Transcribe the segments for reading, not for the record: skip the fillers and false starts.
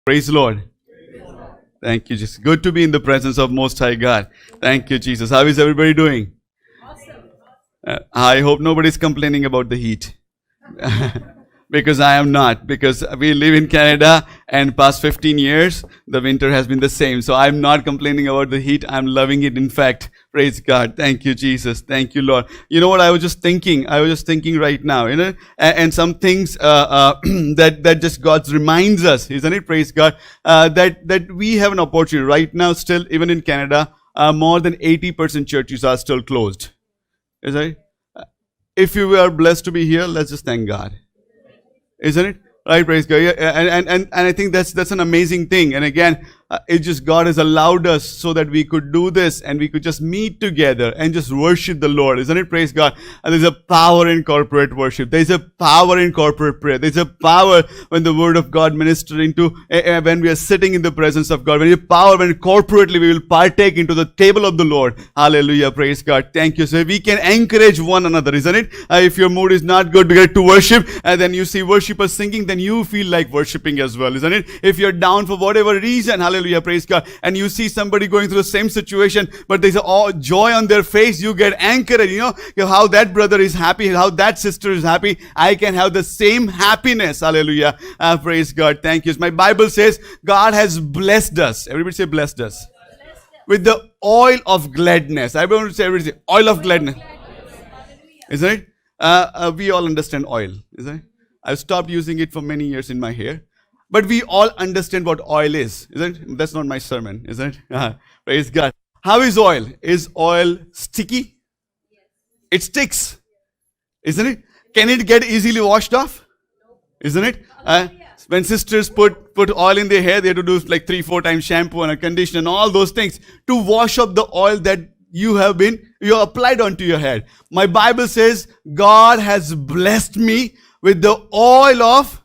Praise the Lord. Thank you, Jesus. Good to be in the presence of Most High God. Thank you, Jesus. How is everybody doing? I hope nobody's complaining about the heat. Because I am not. Because we live in Canada and past 15 years, the winter has been the same. So I'm not complaining about the heat. I'm loving it. In fact, praise God. Thank you, Jesus. Thank you, Lord. You know what I was just thinking? Right now, and some things that just God reminds us, isn't it? Praise God. That we have an opportunity right now still, even in Canada, more than 80% churches are still closed. Is that it? If you are blessed to be here, let's just thank God. Isn't it? Right, praise God. Yeah, and I think that's an amazing thing. And again, it's just God has allowed us so that we could do this and we could just meet together and just worship the Lord. Isn't it? Praise God. And there's a power in corporate worship. There's a power in corporate prayer. There's a power when the Word of God ministering to, when we are sitting in the presence of God. When corporately we will partake into the table of the Lord. Hallelujah. Praise God. Thank you. So we can encourage one another, isn't it? If your mood is not good, we get to worship, and then you see worshipers singing, then you feel like worshiping as well, isn't it? If you're down for whatever reason, hallelujah, praise God, and you see somebody going through the same situation, but there's joy on their face, you get encouraged, how that brother is happy, how that sister is happy, I can have the same happiness, hallelujah, praise God, thank you. My Bible says God has blessed us, everybody say blessed us, with the oil of gladness. I want to say everybody say oil of gladness, isn't it? We all understand oil, isn't it? I've stopped using it for many years in my hair. But we all understand what oil is, isn't it? That's not my sermon, isn't it? Praise God. How is oil? Is oil sticky? It sticks, isn't it? Can it get easily washed off? Isn't it? When sisters put oil in their hair, they have to do like 3-4 times shampoo and a conditioner and all those things to wash up the oil that you applied onto your head. My Bible says God has blessed me with the oil of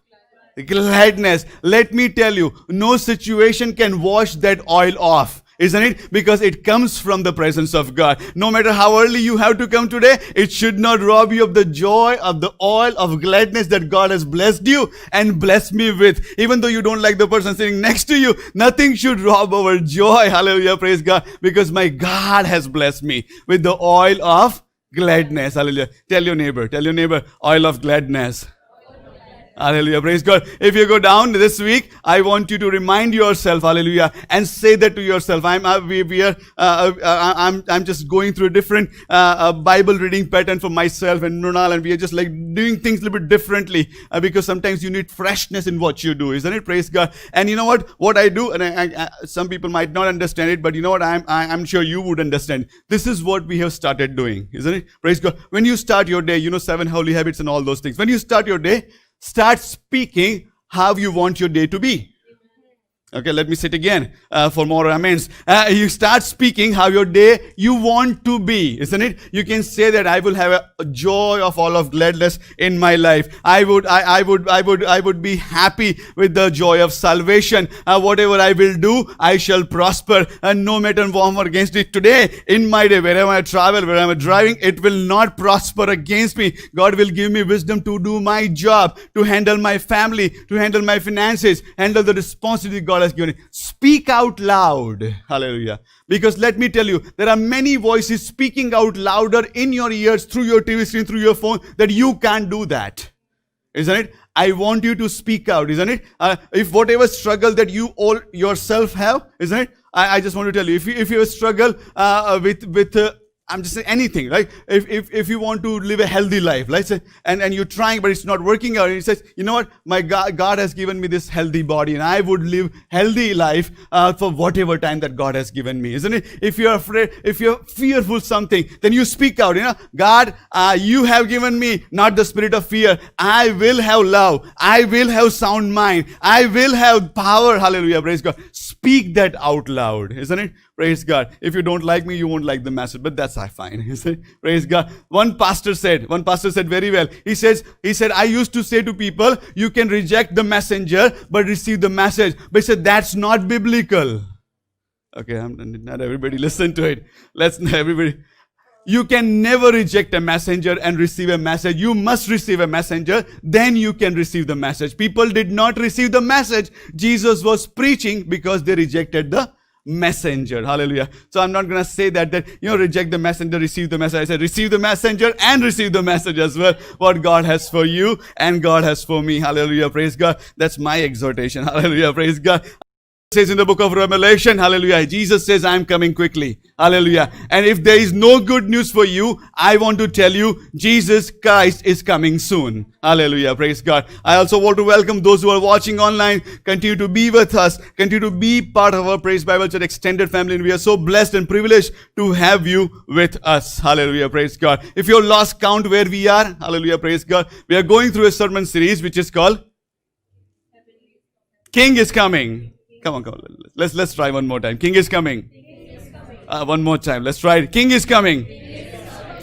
gladness. Let me tell you, no situation can wash that oil off. Isn't it? Because it comes from the presence of God. No matter how early you have to come today, it should not rob you of the joy of the oil of gladness that God has blessed you and blessed me with. Even though you don't like the person sitting next to you, nothing should rob our joy. Hallelujah, praise God. Because my God has blessed me with the oil of gladness. Hallelujah. Tell your neighbor, oil of gladness. Hallelujah, praise God. If you go down this week, I want you to remind yourself, hallelujah, and say that to yourself. I'm just going through a different Bible reading pattern for myself and Mrunal, and we are just like doing things a little bit differently because sometimes you need freshness in what you do, isn't it? Praise God. And you know what I do, and I some people might not understand it, but you know what, I'm sure you would understand. This is what we have started doing, isn't it? Praise God. When you start your day, 7 holy habits and all those things. When you start your day, start speaking how you want your day to be. Okay, let me say it again for more amens. You start speaking how your day you want to be, isn't it? You can say that I will have a joy of all of gladness in my life. I would be happy with the joy of salvation. Whatever I will do, I shall prosper. And no matter what I'm against it today, in my day, wherever I travel, wherever I'm driving, it will not prosper against me. God will give me wisdom to do my job, to handle my family, to handle my finances, handle the responsibility God has given. Speak out loud. Hallelujah. Because let me tell you, there are many voices speaking out louder in your ears, through your TV screen, through your phone, that you can't do that. Isn't it? I want you to speak out, isn't it? If whatever struggle that you all yourself have, isn't it? I just want to tell you, if you struggle with I'm just saying anything, right? If you want to live a healthy life, let's say, and you're trying, but it's not working out, and he says, you know what, my God has given me this healthy body, and I would live healthy life for whatever time that God has given me, isn't it? If you're afraid, if you're fearful something, then you speak out, God, you have given me not the spirit of fear. I will have love. I will have sound mind. I will have power. Hallelujah, praise God. Speak that out loud, isn't it? Praise God. If you don't like me, you won't like the message, but that's fine. Praise God. One pastor said very well. He said, I used to say to people, you can reject the messenger, but receive the message. But he said, that's not biblical. Okay, not everybody listen to it. Let's everybody. You can never reject a messenger and receive a message. You must receive a messenger, then you can receive the message. People did not receive the message Jesus was preaching because they rejected the messenger. Hallelujah. So I'm not going to say that reject the messenger, receive the message. I said receive the messenger and receive the message as well. What God has for you and God has for me. Hallelujah. Praise God. That's my exhortation. Hallelujah. Praise God. Says in the book of Revelation, hallelujah, Jesus says, I am coming quickly. Hallelujah. And if there is no good news for you, I want to tell you, Jesus Christ is coming soon. Hallelujah. Praise God. I also want to welcome those who are watching online. Continue to be with us. Continue to be part of our Praise Bible Church extended family. And we are so blessed and privileged to have you with us. Hallelujah. Praise God. If you're lost count where we are, hallelujah. Praise God. We are going through a sermon series which is called King is Coming. Come on. Let's try one more time. King is coming. One more time. Let's try it. King is coming.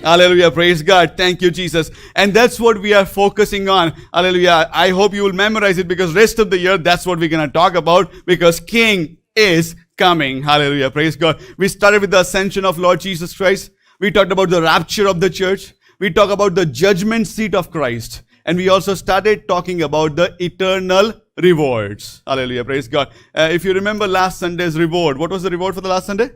Hallelujah. Praise God. Thank you, Jesus. And that's what we are focusing on. Hallelujah. I hope you will memorize it because rest of the year, that's what we're going to talk about because King is coming. Hallelujah. Praise God. We started with the ascension of Lord Jesus Christ. We talked about the rapture of the church. We talked about the judgment seat of Christ. And we also started talking about the eternal rewards. Hallelujah. Praise God. If you remember last Sunday's reward, what was the reward for the last Sunday?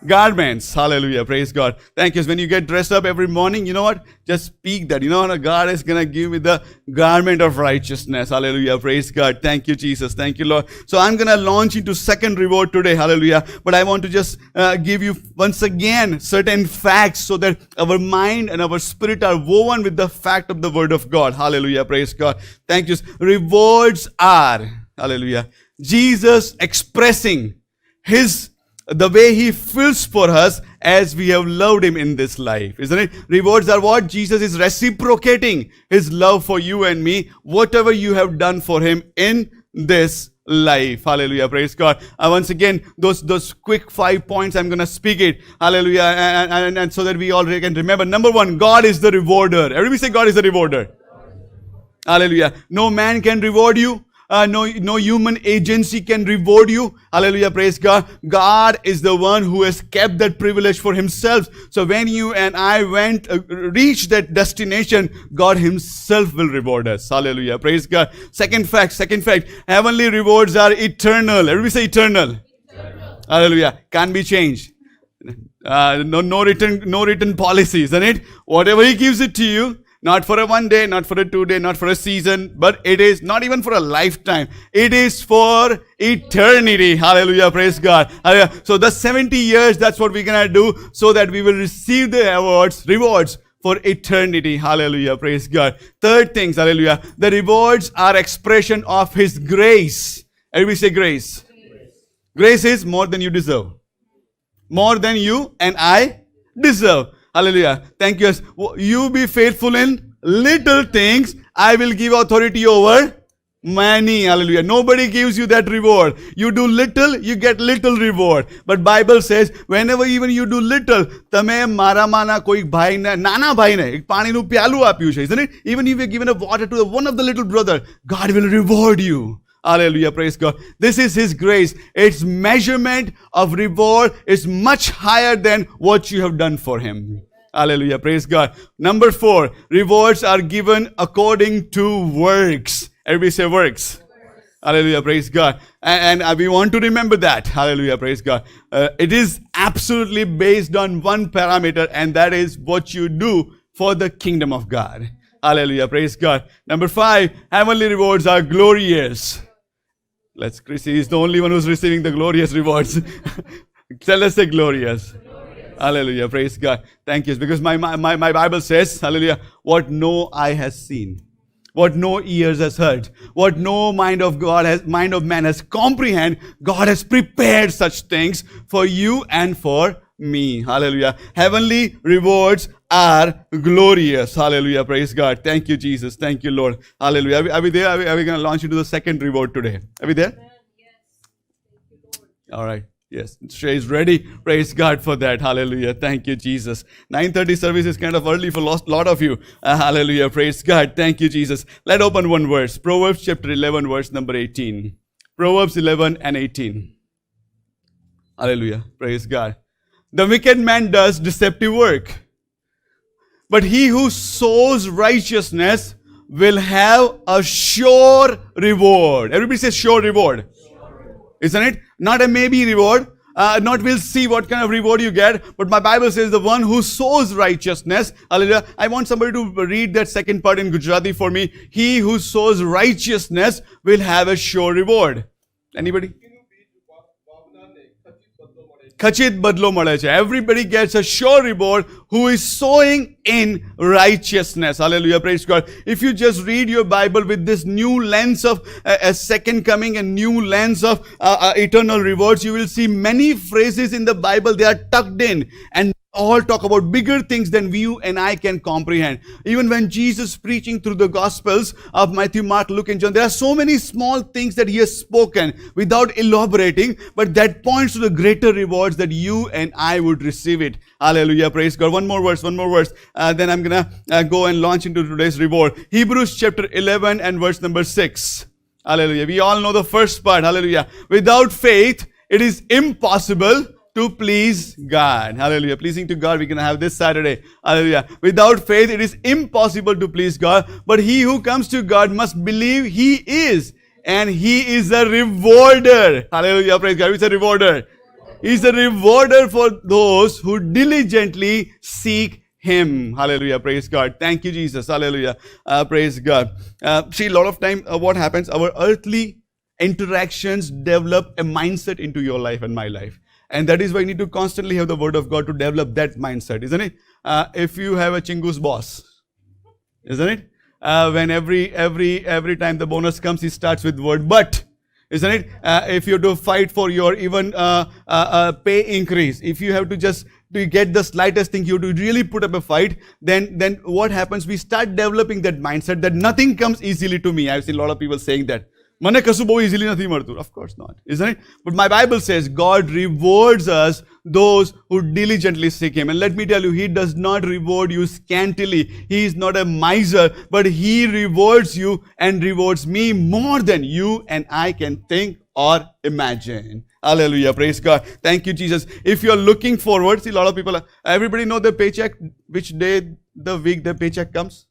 Garments. Hallelujah. Praise God. Thank you. When you get dressed up every morning, you know what? Just speak that. You know what? God is going to give me the garment of righteousness. Hallelujah. Praise God. Thank you, Jesus. Thank you, Lord. So I'm going to launch into second reward today. Hallelujah. But I want to just give you once again certain facts so that our mind and our spirit are woven with the fact of the word of God. Hallelujah. Praise God. Thank you. Rewards are, hallelujah, Jesus expressing the way he feels for us as we have loved him in this life. Isn't it? Rewards are what? Jesus is reciprocating his love for you and me, whatever you have done for him in this life. Hallelujah. Praise God. Once again, those quick 5 points, I'm going to speak it. Hallelujah. And so that we all can remember. Number one, God is the rewarder. Everybody say God is the rewarder. Hallelujah. No man can reward you. No human agency can reward you. Hallelujah. Praise God. God is the one who has kept that privilege for himself. So when you and I reach that destination, God himself will reward us. Hallelujah. Praise God. Second fact, heavenly rewards are eternal. Everybody say eternal. Hallelujah. Can't be changed. No written policy, isn't it? Whatever he gives it to you, not for a 1 day, not for a 2 day, not for a season, but it is not even for a lifetime. It is for eternity. Hallelujah. Praise God. Hallelujah. So the 70 years, that's what we're going to do so that we will receive the rewards for eternity. Hallelujah. Praise God. Third things, hallelujah. The rewards are expression of his grace. Everybody say grace. Grace is more than you deserve. More than you and I deserve. Hallelujah. Thank you. You be faithful in little things. I will give authority over many. Hallelujah. Nobody gives you that reward. You do little, you get little reward. But Bible says, whenever even you do little, tame maramana koi bhai ne, nana bhai ne, ek pani nu pyalu aapyu che, isn't it? Even if you have given a water to one of the little brother, God will reward you. Hallelujah. Praise God. This is his grace. Its measurement of reward is much higher than what you have done for him. Hallelujah. Praise God. Number 4, rewards are given according to works. Everybody say works. Hallelujah. Praise God. And we want to remember that. Hallelujah. Praise God. It is absolutely based on one parameter, and that is what you do for the kingdom of God. Hallelujah. Praise God. Number 5, heavenly rewards are glorious. Chrissy is the only one who's receiving the glorious rewards. Tell us, say glorious. Hallelujah. Praise God. Thank you. Because my Bible says, hallelujah, what no eye has seen, what no ears has heard, what no mind of man has comprehend, God has prepared such things for you and for me. Hallelujah. Heavenly rewards are glorious. Hallelujah. Praise God. Thank you, Jesus. Thank you, Lord. Hallelujah. Are we there? Are we going to launch into the second reward today? Are we there? Yes. Thank you, Lord. All right. Yes. Shay is ready. Praise God for that. Hallelujah. Thank you, Jesus. 9:30 service is kind of early for a lot of you. Hallelujah. Praise God. Thank you, Jesus. Let's open one verse. Proverbs chapter 11, verse number 18. Proverbs 11 and 18. Hallelujah. Praise God. The wicked man does deceptive work. But he who sows righteousness will have a sure reward. Everybody says sure reward. Isn't it? Not a maybe reward. Not we'll see what kind of reward you get. But my Bible says the one who sows righteousness. Hallelujah. I want somebody to read that second part in Gujarati for me. He who sows righteousness will have a sure reward. Anybody? Khachit badlo male છે. Everybody gets a sure reward who is sowing in righteousness. Hallelujah. Praise God. If you just read your Bible with this new lens of a second coming and new lens of eternal rewards, you will see many phrases in the Bible. They are tucked in and all talk about bigger things than you and I can comprehend. Even when Jesus preaching through the Gospels of Matthew, Mark, Luke and John, there are so many small things that he has spoken without elaborating, but that points to the greater rewards that you and I would receive it. Hallelujah. Praise God. One more verse. Then I'm going to go and launch into today's reward. Hebrews chapter 11 and verse number 6. Hallelujah. We all know the first part. Hallelujah. Without faith, it is impossible to please God. Hallelujah. Pleasing to God, we're going to have this Saturday. Hallelujah. Without faith, it is impossible to please God. But he who comes to God must believe he is. And he is a rewarder. Hallelujah. Praise God. He's a rewarder. He's a rewarder for those who diligently seek him. Hallelujah. Praise God. Thank you, Jesus. Hallelujah. Praise God. See, a lot of time what happens, our earthly interactions develop a mindset into your life and my life. And that is why you need to constantly have the word of God to develop that mindset, isn't it? If you have a chingus boss, isn't it? When every time the bonus comes, he starts with word but, isn't it? If you have to fight for your even pay increase, if you have to just to get the slightest thing, you have to really put up a fight, then what happens? We start developing that mindset that nothing comes easily to me. I've seen a lot of people saying that. મને કશું બહુ easily નથી મળતું. Of course not, isn't it? But my Bible says God rewards us those who diligently seek him. And let me tell you, he does not reward you scantily. He is not a miser, but he rewards you and rewards me more than you and I can think or imagine. Hallelujah. Praise God. Thank you, Jesus. If you're looking forward, see a lot of people, everybody know the paycheck, which day the week the paycheck comes?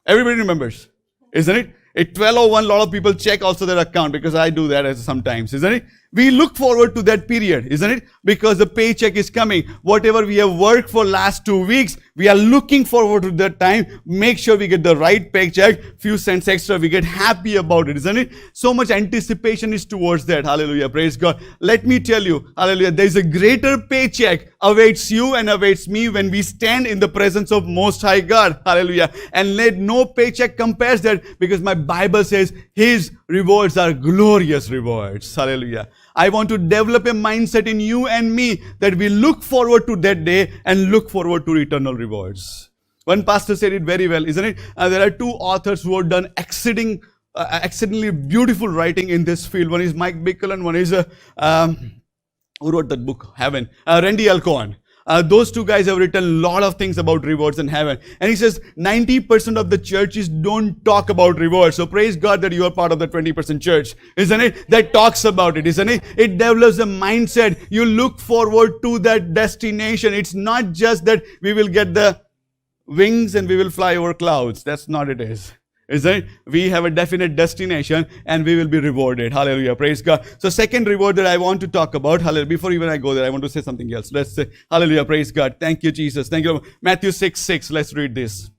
Everybody remembers, isn't it? At 12:01, a lot of people check also their account because I do that sometimes, isn't it? We look forward to that period, isn't it? Because the paycheck is coming. Whatever we have worked for last 2 weeks, we are looking forward to that time. Make sure we get the right paycheck, few cents extra. We get happy about it, isn't it? So much anticipation is towards that. Hallelujah. Praise God. Let me tell you, hallelujah, there is a greater paycheck awaits you and awaits me when we stand in the presence of Most High God. Hallelujah. And let no paycheck compares that, because my Bible says his rewards are glorious rewards. Hallelujah. I want to develop a mindset in you and me that we look forward to that day and look forward to eternal rewards. One pastor said it very well, isn't it? There are two authors who have done exceedingly beautiful writing in this field. One is Mike Bickle and one is, who wrote that book? Heaven. Randy Alcorn. Those two guys have written a lot of things about rewards in heaven. And he says 90% of the churches don't talk about rewards. So praise God that you are part of the 20% church, isn't it? That talks about it, isn't it? It develops a mindset. You look forward to that destination. It's not just that we will get the wings and we will fly over clouds. That's not it is. Isn't it? We have a definite destination and we will be rewarded. Hallelujah. Praise God. So second reward that I want to talk about, hallelujah. Before even I go there, I want to say something else. Let's say, hallelujah. Praise God. Thank you, Jesus. Thank you. Matthew 6:6. Let's read this.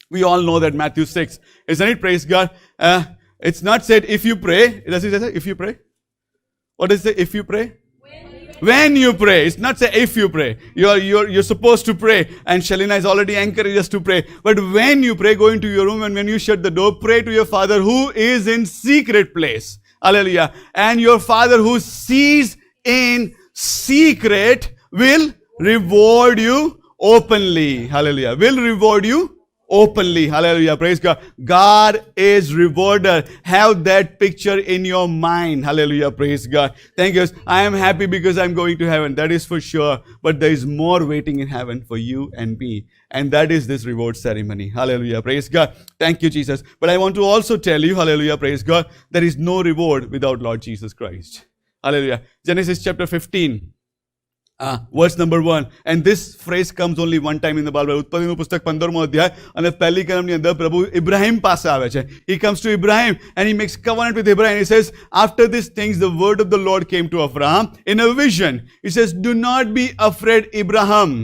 We all know that Matthew 6. Isn't it? Praise God. It's not said if you pray. Does it say if you pray? What does it say? If you pray? When you pray. It's not say if you pray. You're supposed to pray. And Shalina is already encouraged us to pray. But when you pray, go into your room, and when you shut the door, pray to your Father who is in secret place. Hallelujah. And your Father who sees in secret will reward you openly. Hallelujah. Will reward you openly. Hallelujah. Praise God. God is rewarder. Have that picture in your mind. Hallelujah. Praise God. Thank you. I am happy because I'm going to heaven. That is for sure. But there is more waiting in heaven for you and me. And that is this reward ceremony. Hallelujah. Praise God. Thank you, Jesus. But I want to also tell you, hallelujah, praise God, there is no reward without Lord Jesus Christ. Hallelujah. Genesis chapter 15. verse number 1. And this phrase comes only one time in the Bible. ઉત્પત્તિનું પુસ્તક 15મો અધ્યાય અને પહેલી કલમની અંદર પ્રભુ ઇબ્રાહિમ પાસે આવે છે. He comes to Ibrahim and he makes covenant with Ibrahim. He says, after these things, the word of the Lord came to Abraham in a vision. He says, do not be afraid, Abraham.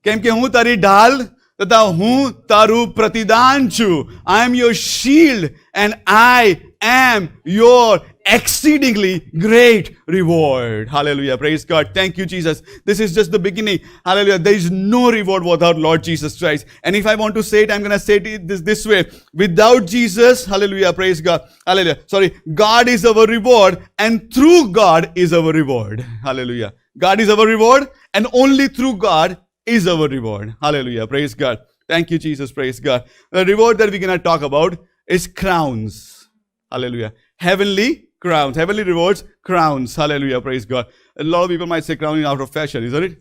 કેમ કે હું તારી ઢાલ તથા હું તારું પ્રતિદાન છું. I am your shield and I am your exceedingly great reward. Hallelujah. Praise God. Thank you, Jesus. This is just the beginning. Hallelujah. There is no reward without Lord Jesus Christ. And if I want to say it, I'm going to say it this way. Without Jesus, hallelujah. Praise God. Hallelujah. Sorry. God is our reward and through God is our reward. Hallelujah. God is our reward and only through God is our reward. Hallelujah. Praise God. Thank you, Jesus. Praise God. The reward that we're going to talk about is crowns. Hallelujah. Heavenly crowns. Heavenly rewards, crowns. Hallelujah. Praise God. A lot of people might say crowning out of fashion, isn't it?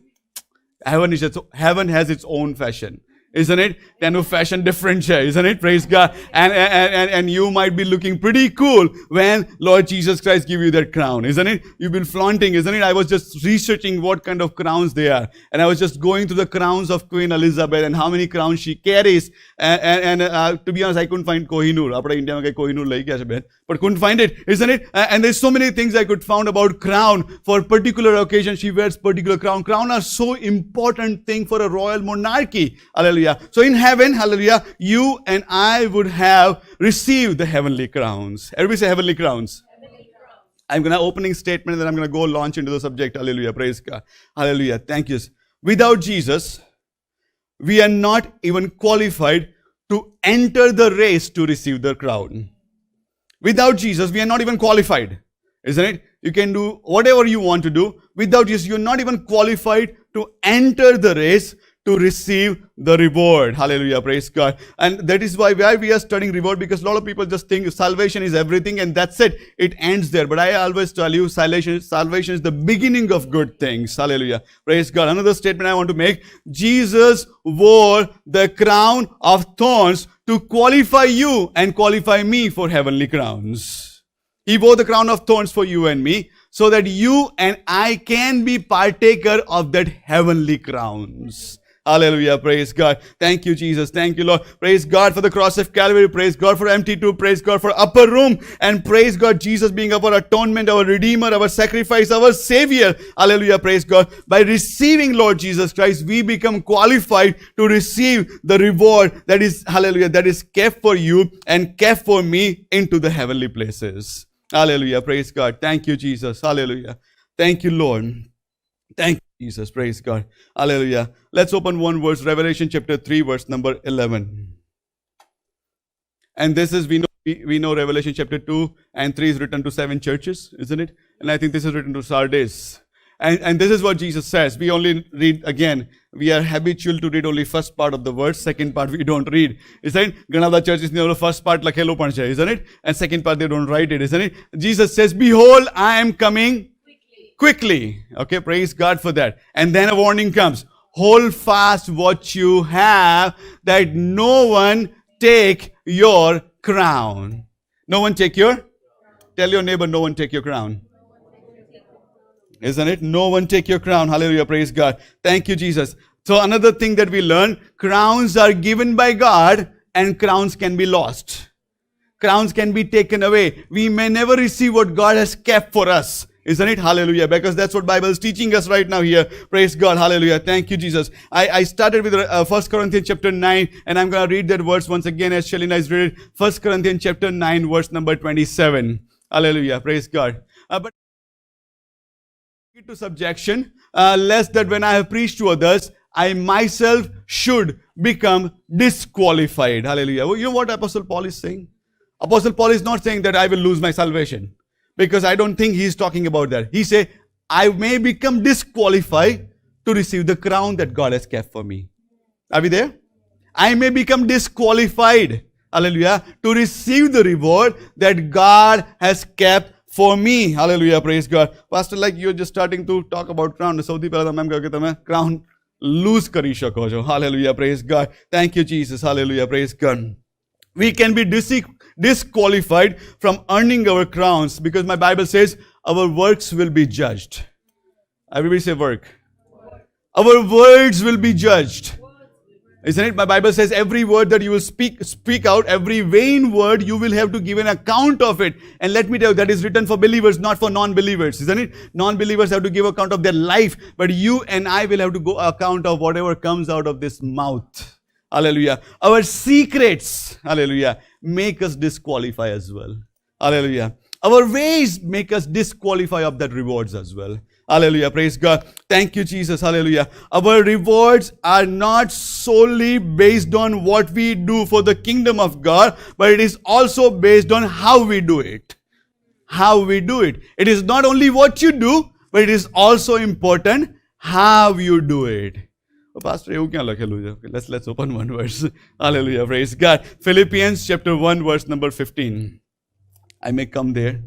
Heaven has its own fashion. Isn't it? Then fashion different here, isn't it? Praise God. And you might be looking pretty cool when Lord Jesus Christ give you that crown, isn't it? You've been flaunting, isn't it? I was just researching what kind of crowns they are. And I was just going through the crowns of Queen Elizabeth and how many crowns she carries. And to be honest, I couldn't find Kohinoor. Apna India mein Kohinoor lai kya hai, but couldn't find it, isn't it? And there's so many things I could found about crown. For particular occasion, she wears particular crown. Crown are so important thing for a royal monarchy. Hallelujah. So in heaven, hallelujah, you and I would have received the heavenly crowns. Everybody say heavenly crowns. I'm going to opening statement and then I'm going to go launch into the subject. Hallelujah. Praise God. Hallelujah. Thank you. Without Jesus, we are not even qualified to enter the race to receive the crown. Without Jesus, we are not even qualified. Isn't it? You can do whatever you want to do. Without Jesus, you're not even qualified to enter the race to receive the reward. Hallelujah. Praise God. And that is why we are studying reward, because a lot of people just think salvation is everything and that's it. It ends there. But I always tell you, salvation is the beginning of good things. Hallelujah. Praise God. Another statement I want to make. Jesus wore the crown of thorns to qualify you and qualify me for heavenly crowns. He wore the crown of thorns for you and me, so that you and I can be partaker of that heavenly crowns. Hallelujah. Praise God. Thank you, Jesus. Thank you, Lord. Praise God for the cross of Calvary. Praise God for empty tomb. Praise God for upper room. And praise God, Jesus being our atonement, our redeemer, our sacrifice, our savior. Hallelujah. Praise God. By receiving Lord Jesus Christ, we become qualified to receive the reward that is, hallelujah, that is kept for you and kept for me into the heavenly places. Hallelujah. Praise God. Thank you, Jesus. Hallelujah. Thank you, Lord. Thank you, Jesus. Praise God. Hallelujah. Let's open one verse. Revelation chapter 3, verse number 11. And this is, we know Revelation chapter 2 and 3 is written to 7 churches, isn't it? And I think this is written to Sardis. And this is what Jesus says. We only read again. We are habitual to read only first part of the verse. Second part we don't read. Isn't it? Ganada churches the first part lakhelo pancha, isn't it? And second part they don't write it, isn't it? Jesus says, behold, I am coming quickly. Okay, praise God for that. And then a warning comes. Hold fast what you have, that no one take your crown. No one take your? Tell your neighbor, no one take your crown. Isn't it? No one take your crown. Hallelujah. Praise God. Thank you, Jesus. So another thing that we learn, crowns are given by God and crowns can be lost. Crowns can be taken away. We may never receive what God has kept for us. Isn't it? Hallelujah. Because that's what Bible is teaching us right now here. Praise God. Hallelujah. Thank you, Jesus. I started with 1 Corinthians chapter 9 and I'm going to read that verse once again as Shelly has read it. 1 Corinthians chapter 9 verse number 27. Hallelujah. Praise God. But to subjection, lest that when I have preached to others, I myself should become disqualified. Hallelujah. You know what Apostle Paul is saying? Apostle Paul is not saying that I will lose my salvation. Because I don't think he is talking about that. He said, I may become disqualified to receive the crown that God has kept for me. Are we there? I may become disqualified, hallelujah, to receive the reward that God has kept for me. Hallelujah, praise God. Pastor, like you're just starting to talk about crown. સૌથી પહેલા તમે એમ કહો કે તમે crown lose કરી શકો છો. Hallelujah, praise God. Thank you, Jesus. Hallelujah, praise God. We can be disqualified from earning our crowns because my Bible says our works will be judged. Everybody say work. Our words will be judged. Isn't it? My Bible says every word that you will speak out, every vain word, you will have to give an account of it. And let me tell you, that is written for believers, not for non-believers. Isn't it? Non-believers have to give account of their life, but you and I will have to go account of whatever comes out of this mouth. Hallelujah. Our secrets, hallelujah, make us disqualify as well. Hallelujah. Our ways make us disqualify of that rewards as well. Hallelujah. Praise God. Thank you, Jesus. Hallelujah. Our rewards are not solely based on what we do for the kingdom of God, but it is also based on how we do it. How we do it. It is not only what you do, but it is also important how you do it. Oh, Pastor, let's open one verse. Hallelujah. Praise God. Philippians chapter 1, verse number 15. I may come there.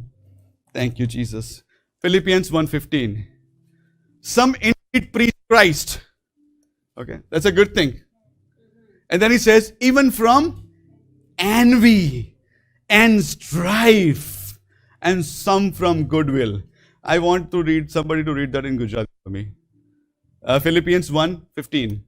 Thank you, Jesus. Philippians 1:15. Some indeed preach Christ. Okay, that's a good thing. And then he says, even from envy and strife, and some from goodwill. I want to read, somebody to read that in Gujarati for me. Philippians 1:15.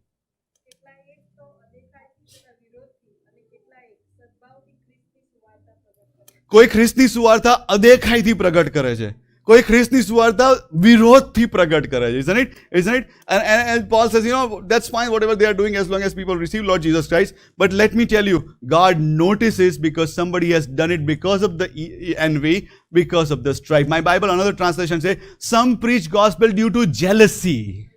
કોઈ ખ્રિસ્તની સુવાર્તા અદેખાઈથી પ્રગટ કરે છે. કોઈ ખ્રિસ્તની સુવાર્તા વિરોધથી પ્રગટ કરે છે. Isn't it? Isn't it? And Paul says, that's fine, whatever they are doing, as long as people receive Lord Jesus Christ. But let me tell you, God notices because somebody has done it because of the envy, because of the strife. My Bible, another translation says, some preach gospel due to jealousy.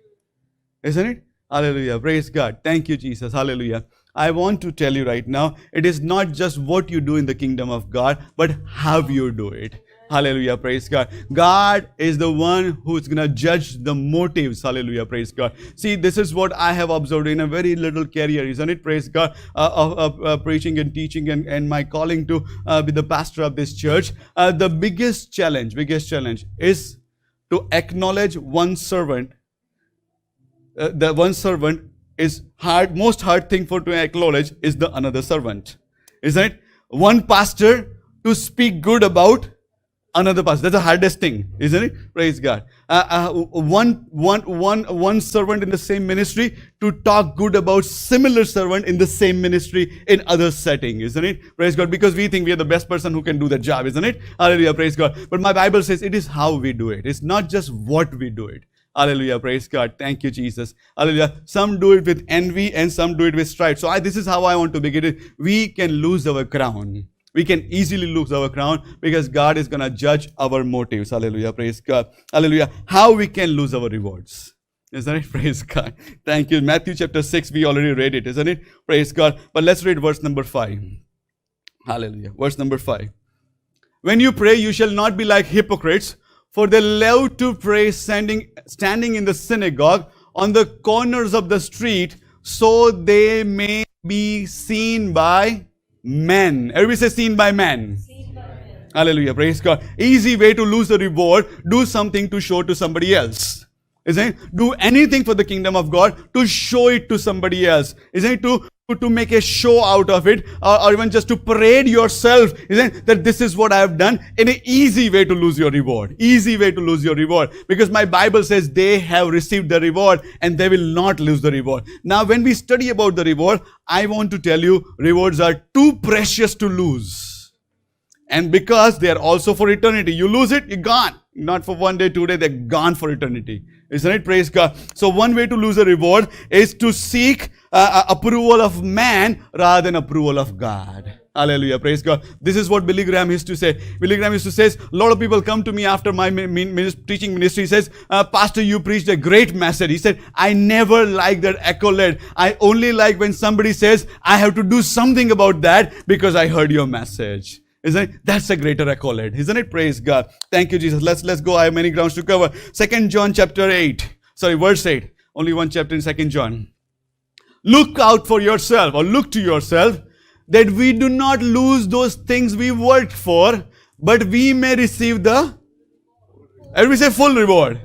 Isn't it? Hallelujah. Praise God. Thank you, Jesus. Hallelujah. I want to tell you right now, it is not just what you do in the kingdom of God, but how you do it. Hallelujah, praise God. God is the one who is going to judge the motives. Hallelujah, praise God. See, this is what I have observed in a very little career, isn't it? Praise God, of preaching and teaching and my calling to be the pastor of this church. The biggest challenge is to acknowledge one servant. The one servant is hard, most hard thing for to acknowledge is the another servant. Isn't it? One pastor to speak good about another pastor. That's the hardest thing, isn't it? Praise God. One servant in the same ministry to talk good about similar servant in the same ministry in other setting, isn't it? Praise God. Because we think we are the best person who can do that job, isn't it? Hallelujah. Praise God. But my Bible says it is how we do it. It's not just what we do it. Hallelujah. Praise God. Thank you, Jesus. Hallelujah. Some do it with envy and some do it with strife. So this is how I want to begin it. We can lose our crown. We can easily lose our crown because God is going to judge our motives. Hallelujah. Praise God. Hallelujah. How we can lose our rewards. Isn't it? Praise God. Thank you. Matthew chapter 6, we already read it, isn't it? Praise God. But let's read verse number 5. Hallelujah. Verse number 5. When you pray, you shall not be like hypocrites, for they love to pray standing in the synagogue on the corners of the street, so they may be seen by men. Everybody say seen by men. Hallelujah. Praise God. Easy way to lose the reward. Do something to show to somebody else. Isn't it? Do anything for the kingdom of God to show it to somebody else. Isn't it? To make a show out of it, or even just to parade yourself, isn't it? That this is what I have done. In an easy way to lose your reward. Easy way to lose your reward. Because my Bible says they have received the reward and they will not lose the reward. Now when we study about the reward, I want to tell you, rewards are too precious to lose. And because they are also for eternity. You lose it, you're gone. Not for one day, 2 days, they're gone for eternity. Isn't it? Praise God. So one way to lose a reward is to seek approval of man rather than approval of God. Hallelujah. Praise God. This is what Billy Graham used to say. Billy Graham used to say, a lot of people come to me after my teaching ministry. He says, Pastor, you preached a great message. He said, I never like that accolade. I only like when somebody says, I have to do something about that because I heard your message. Isn't it? That's a greater accolade. Isn't it? Praise God. Thank you, Jesus. Let's go. I have many grounds to cover. 2 John chapter 8. Verse 8. Only one chapter in 2 John. Look out for yourself, or look to yourself, that we do not lose those things we worked for, but we may receive the, everybody say full reward.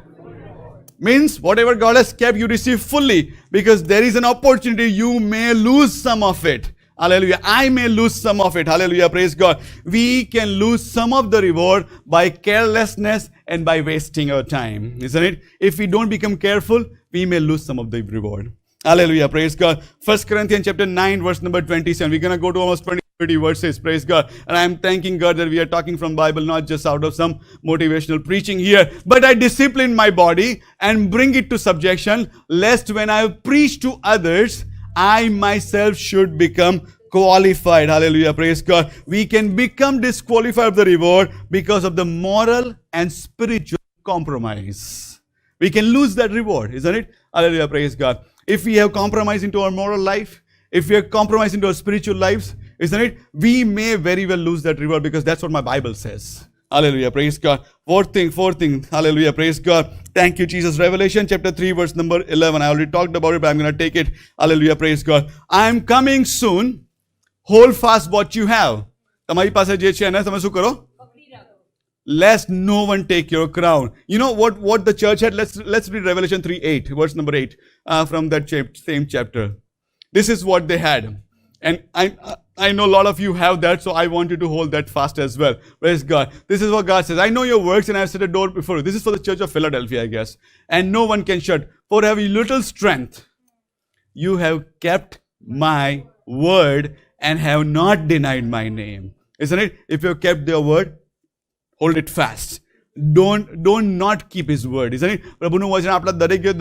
Means whatever God has kept, you receive fully, because there is an opportunity you may lose some of it. Hallelujah. I may lose some of it. Hallelujah. Praise God. We can lose some of the reward by carelessness and by wasting our time, isn't it? If we don't become careful, we may lose some of the reward. Hallelujah, praise God. 1 Corinthians chapter 9, verse number 27. We're going to go to almost 30 verses, praise God. And I'm thanking God that we are talking from Bible, not just out of some motivational preaching here. But I discipline my body and bring it to subjection, lest when I preach to others, I myself should become qualified. Hallelujah, praise God. We can become disqualified of the reward because of the moral and spiritual compromise. We can lose that reward, isn't it? Hallelujah, praise God. If we have compromised into our moral life, if we are compromised into our spiritual lives, isn't it? We may very well lose that reward because that's what my Bible says. Hallelujah, praise God. Fourth thing, hallelujah, praise God. Thank you, Jesus. Revelation chapter 3, verse number 11. I already talked about it, but I'm going to take it. Hallelujah, praise God. I am coming soon. Hold fast what you have. તમારી પાસે જે છે એને તમે શું કરો? પકડી રાખો. Lest no one take your crown. You know what the church had? Let's read Revelation 3:8, verse number 8, from that same chapter. This is what they had. And I know a lot of you have that, so I want you to hold that fast as well. Praise God. This is what God says. I know your works and I have set a door before you. This is for the church of Philadelphia, I guess. And no one can shut. For have you little strength, you have kept my word and have not denied my name. Isn't it? If you have kept their word, hold it fast. Don't not keep his word, isn't it? પ્રભુનું વચન આપણા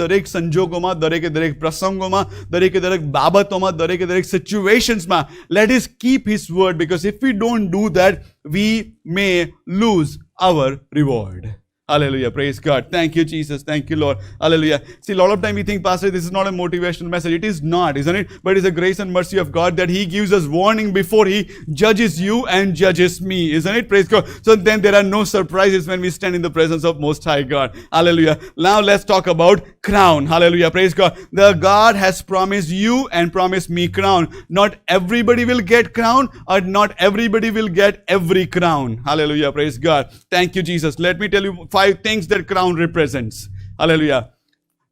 દરેક સંજોગોમાં, દરેક પ્રસંગોમાં, દરેક બાબતોમાં, દરેક situationsમાં, let us keep his word, because if we don't do that, we may lose our reward. Hallelujah. Praise God. Thank you, Jesus. Thank you, Lord. Hallelujah. See, a lot of time we think, Pastor, this is not a motivational message. It is not, isn't it? But it's a grace and mercy of God that he gives us warning before he judges you and judges me, isn't it? Praise God. So then there are no surprises when we stand in the presence of Most High God. Hallelujah. Now let's talk about crown. Hallelujah. Praise God. The God has promised you and promised me crown. Not everybody will get crown, or not everybody will get every crown. Hallelujah. Praise God. Thank you, Jesus. Let me tell you 5 things that crown represents. Hallelujah.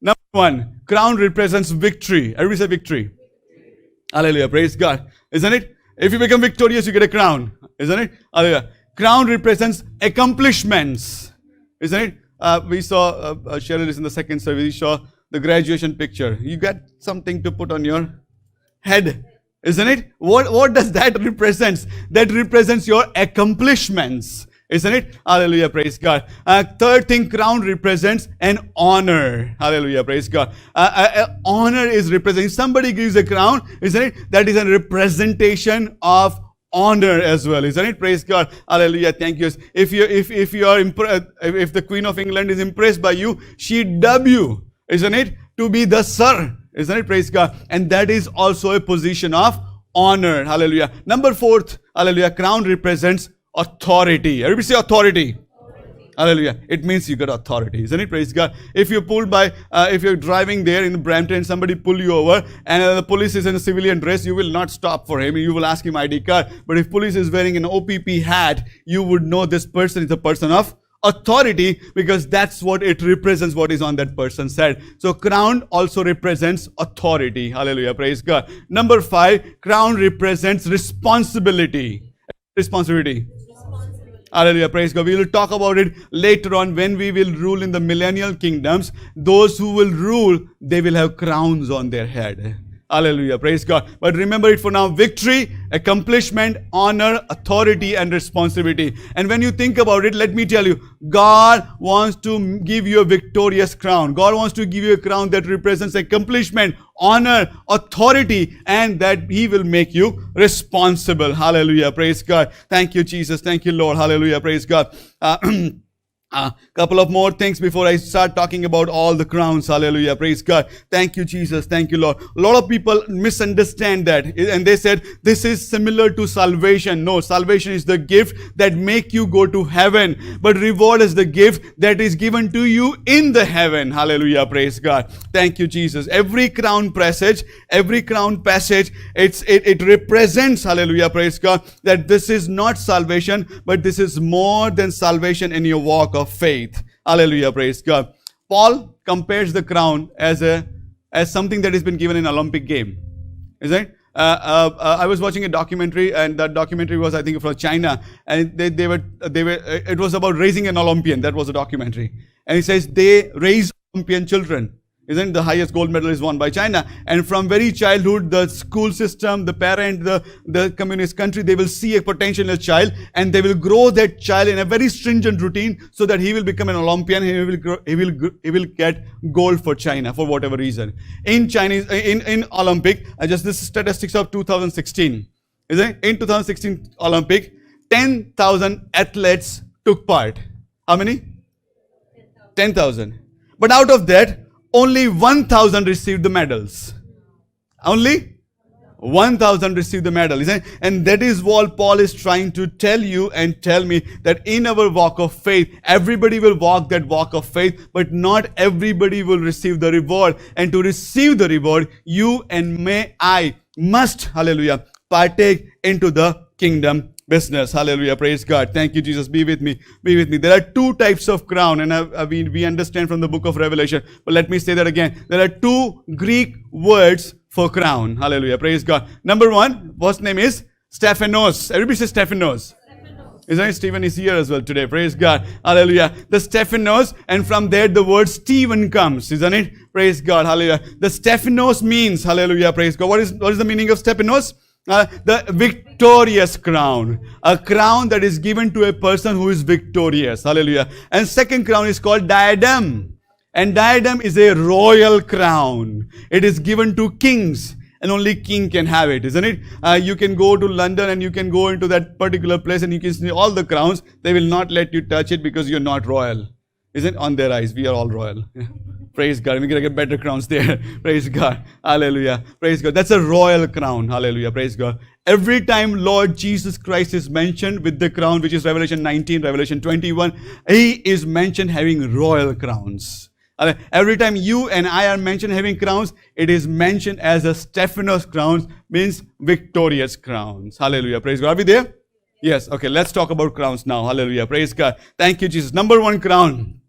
Number 1, crown represents victory. Everybody say victory. Hallelujah. Praise God. Isn't it? If you become victorious, you get a crown. Isn't it? Hallelujah. Crown represents accomplishments. Isn't it? We saw, Cheryl is in the second service, we saw the graduation picture. You got something to put on your head. Isn't it? What does that represent? That represents your accomplishments. Isn't it? Hallelujah, praise God. Third thing, crown represents an honor. Hallelujah, praise God. Honor is representing, somebody gives a crown, isn't it? That is a representation of honor as well, isn't it? Praise God. Hallelujah. Thank you. If the Queen of England is impressed by you, she dub you, isn't it? To be the Sir, isn't it? Praise God. And that is also a position of honor. Hallelujah. Number 4, hallelujah, crown represents authority. Everybody say authority. Hallelujah. It means you got authority, isn't it? Praise God. If you're pulled by, if you're driving there in Brampton and somebody pull you over and the police is in a civilian dress, you will not stop for him. You will ask him ID card. But if police is wearing an OPP hat, you would know this person is a person of authority, because that's what it represents, what is on that person's head. So crown also represents authority. Hallelujah. Praise God. Number 5, crown represents responsibility. Responsibility. Hallelujah, praise God. We will talk about it later on when we will rule in the millennial kingdoms. Those who will rule, they will have crowns on their head. Hallelujah, praise God. But remember it for now: victory, accomplishment, honor, authority, and responsibility. And when you think about it, let me tell you, God wants to give you a victorious crown. God wants to give you a crown that represents accomplishment, honor, authority, and that he will make you responsible. Hallelujah, praise God. Thank you, Jesus. Thank you, Lord. Hallelujah, praise God. Couple of more things before I start talking about all the crowns. Hallelujah, praise God. Thank you, Jesus. Thank you, Lord. A lot of people misunderstand that, and they said this is similar to salvation. No, salvation is the gift that make you go to heaven, but reward is the gift that is given to you in the heaven. Hallelujah, praise God. Thank you, Jesus. Every crown passage, it represents, hallelujah, praise God, that this is not salvation, but this is more than salvation in your walk of faith. Hallelujah, praise God. Paul compares the crown as something that has been given in Olympic game. Isn't it? I was watching a documentary, and that documentary was, I think, from China, and they were. It was about raising an Olympian. That was a documentary, and he says they raise Olympian children. Isn't the highest gold medal is won by China, and from very childhood, the school system, the parent, the communist country, they will see a potential in a child, and they will grow that child in a very stringent routine so that he will become an Olympian. He will get gold for China for whatever reason. In Chinese, in Olympic, just this statistics of 2016, isn't it? In 2016 Olympic, 10,000 athletes took part. How many? 10,000. But out of that, only 1,000 received the medals. Only 1,000 received the medal. Isn't it? And that is what Paul is trying to tell you and tell me, that in our walk of faith, everybody will walk that walk of faith, but not everybody will receive the reward. And to receive the reward, you and I must, hallelujah, partake into the kingdom business. Hallelujah. Praise God. Thank you, Jesus. Be with me. Be with me. There are two types of crown, and we understand from the book of Revelation. But let me say that again. There are two Greek words for crown. Hallelujah. Praise God. Number one, first name is Stephanos. Everybody says Stephanos. Isn't it? Stephen is here as well today. Praise God. Hallelujah. The Stephanos, and from there the word Stephen comes. Isn't it? Praise God. Hallelujah. The Stephanos means, hallelujah, praise God. What is the meaning of Stephanos? The victorious crown. A crown that is given to a person who is victorious. Hallelujah. And second crown is called diadem. And diadem is a royal crown. It is given to kings. And only king can have it, isn't it? You can go to London and you can go into that particular place and you can see all the crowns. They will not let you touch it because you're not royal. Isn't it? On their eyes, we are all royal. Praise God. We're going to get better crowns there. Praise God. Hallelujah. Praise God. That's a royal crown. Hallelujah. Praise God. Every time Lord Jesus Christ is mentioned with the crown, which is Revelation 19, Revelation 21, He is mentioned having royal crowns. Every time you and I are mentioned having crowns, it is mentioned as a Stephanos crown, means victorious crowns. Hallelujah. Praise God. Are we there? Yes. Okay. Let's talk about crowns now. Hallelujah. Praise God. Thank you, Jesus. Number one crown,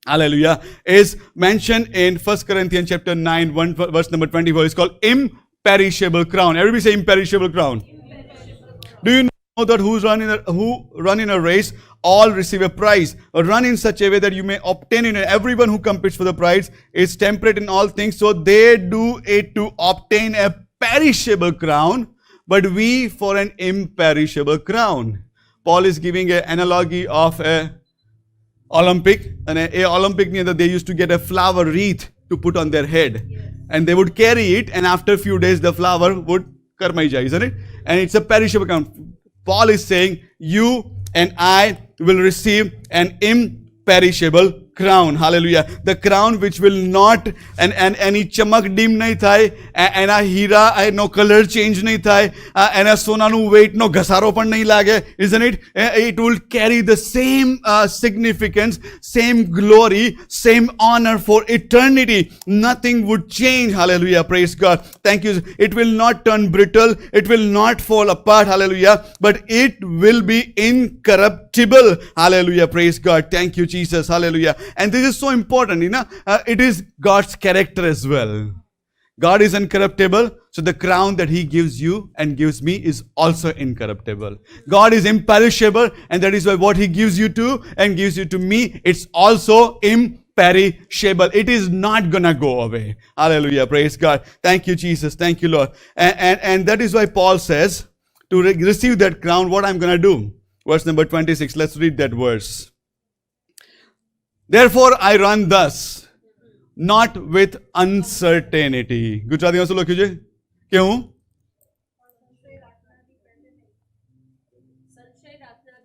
hallelujah, is mentioned in 1 Corinthians chapter 9, verse number 24. It's called imperishable crown. Everybody say imperishable crown. Do you know that who run in a race, all receive a prize? Or run in such a way that you may obtain it. Everyone who competes for the prize is temperate in all things. So they do it to obtain a perishable crown, but we for an imperishable crown. Paul is giving an analogy of a Olympic, and a Olympic near that they used to get a flower wreath to put on their head, and they would carry it, and after a few days the flower would karmai jai, isn't it? And it's a perishable crown. Paul is saying you and I will receive an imperishable crown. Hallelujah. The crown which will not and any chamak dim nahi thai, and a hira no color change nahi thai, and a sona nu weight no ghasaro pan nahi lage, isn't it? It will carry the same significance, same glory, same honor for eternity. Nothing would change. Hallelujah. Praise God. Thank you. It will not turn brittle. It will not fall apart. Hallelujah. But it will be incorruptible. Hallelujah. Praise God. Thank you, Jesus. Hallelujah. And this is so important, it is God's character as well. God is incorruptible, so the crown that He gives you and gives me is also incorruptible. God is imperishable, and that is why what He gives you to and gives you to me, it's also imperishable. It is not gonna go away. Hallelujah. Praise God. Thank you, Jesus. Thank you, Lord. And that is why Paul says, to receive that crown, what I'm gonna do. Verse number 26. Let's read that verse. Therefore I run thus, not with uncertainty. Gujarati में सुनो कीजिए. क्यों?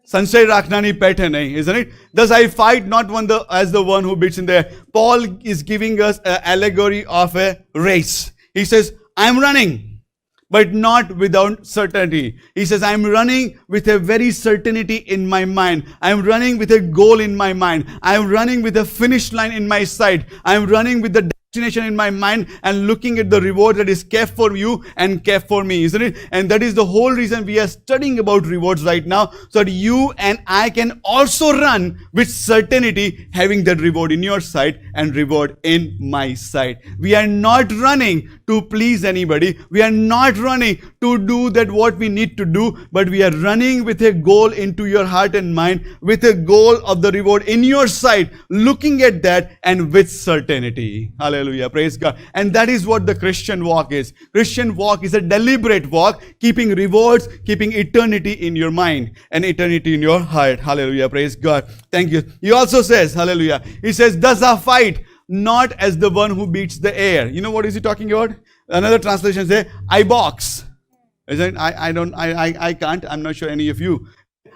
संशय रखना नहीं, बैठे नहीं, isn't it? Thus I fight not as the one who beats in the air. Paul is giving us an allegory of a race. He says, I'm running, but not without certainty. He says, I'm running with a very certainty in my mind. I'm running with a goal in my mind. I'm running with a finish line in my sight. I'm running with the destination in my mind and looking at the reward that is kept for you and kept for me, isn't it? And that is the whole reason we are studying about rewards right now, so that you and I can also run with certainty, having that reward in your sight and reward in my sight. We are not running to please anybody. We are not running to do that what we need to do, but we are running with a goal into your heart and mind, with a goal of the reward in your sight, looking at that and with certainty. Hallelujah. Praise God. And that is what the Christian walk is. Christian walk is a deliberate walk, keeping rewards, keeping eternity in your mind and eternity in your heart. Hallelujah. Praise God. Thank you. He also says, hallelujah, he says, thus I fight not as the one who beats the air. You know what is he talking about? Another translation says, I box. Isn't it? I can't. I'm not sure any of you.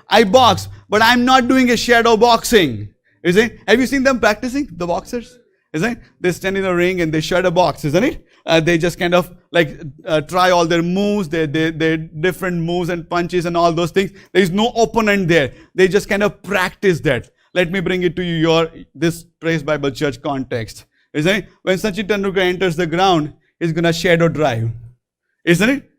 I box, but I'm not doing a shadow boxing. Isn't it? Have you seen them practicing, the boxers? Isn't it? They stand in a ring and they shadow box, isn't it? They just kind of like try all their moves, their different moves and punches and all those things. There is no opponent there. They just kind of practice that. Let me bring it to you, this Praise Bible Church context. Isn't it? When Sachin Tendulkar enters the ground, he's going to shadow drive. Isn't it?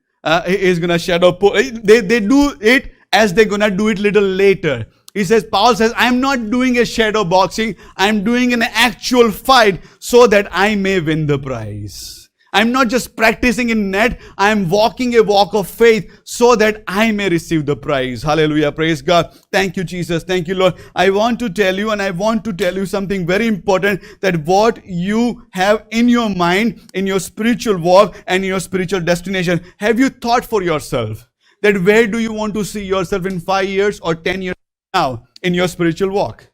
He's going to shadow pull. They do it as they're going to do it little later. He says, Paul says, I'm not doing a shadow boxing. I'm doing an actual fight so that I may win the prize. I'm not just practicing in net. I'm walking a walk of faith so that I may receive the prize. Hallelujah. Praise God. Thank you, Jesus. Thank you, Lord. I want to tell you something very important, that what you have in your mind, in your spiritual walk and in your spiritual destination, have you thought for yourself that where do you want to see yourself in 5 years or 10 years now in your spiritual walk?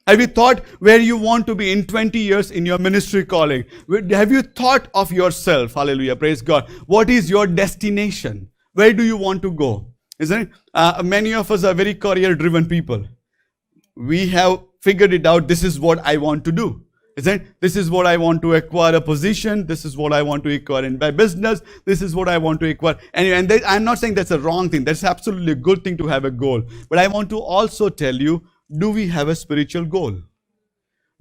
Have you thought where you want to be in 20 years in your ministry calling? Have you thought of yourself? Hallelujah. Praise God. What is your destination? Where do you want to go? Isn't it? Many of us are very career-driven people. We have figured it out. This is what I want to do. Isn't it? This is what I want to acquire a position. This is what I want to acquire in my business. This is what I want to acquire. And I'm not saying that's a wrong thing. That's absolutely a good thing to have a goal. But I want to also tell you, do we have a spiritual goal?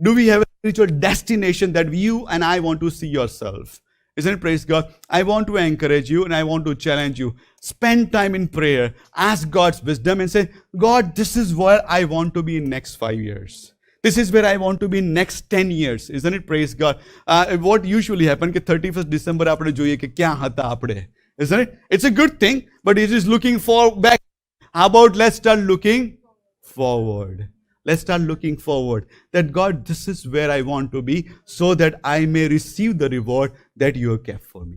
Do we have a spiritual destination that you and I want to see yourself? Isn't it? Praise God. I want to encourage you and I want to challenge you. Spend time in prayer. Ask God's wisdom and say, God, this is where I want to be in next 5 years. This is where I want to be in next 10 years. Isn't it? Praise God. What usually happens, 31st December, aapne જોઈએ કે ક્યાં હતા આપણે. Isn't it? It's a good thing, but it is looking back. How about let's start looking forward. Let's start looking forward. That God, this is where I want to be so that I may receive the reward that you have kept for me.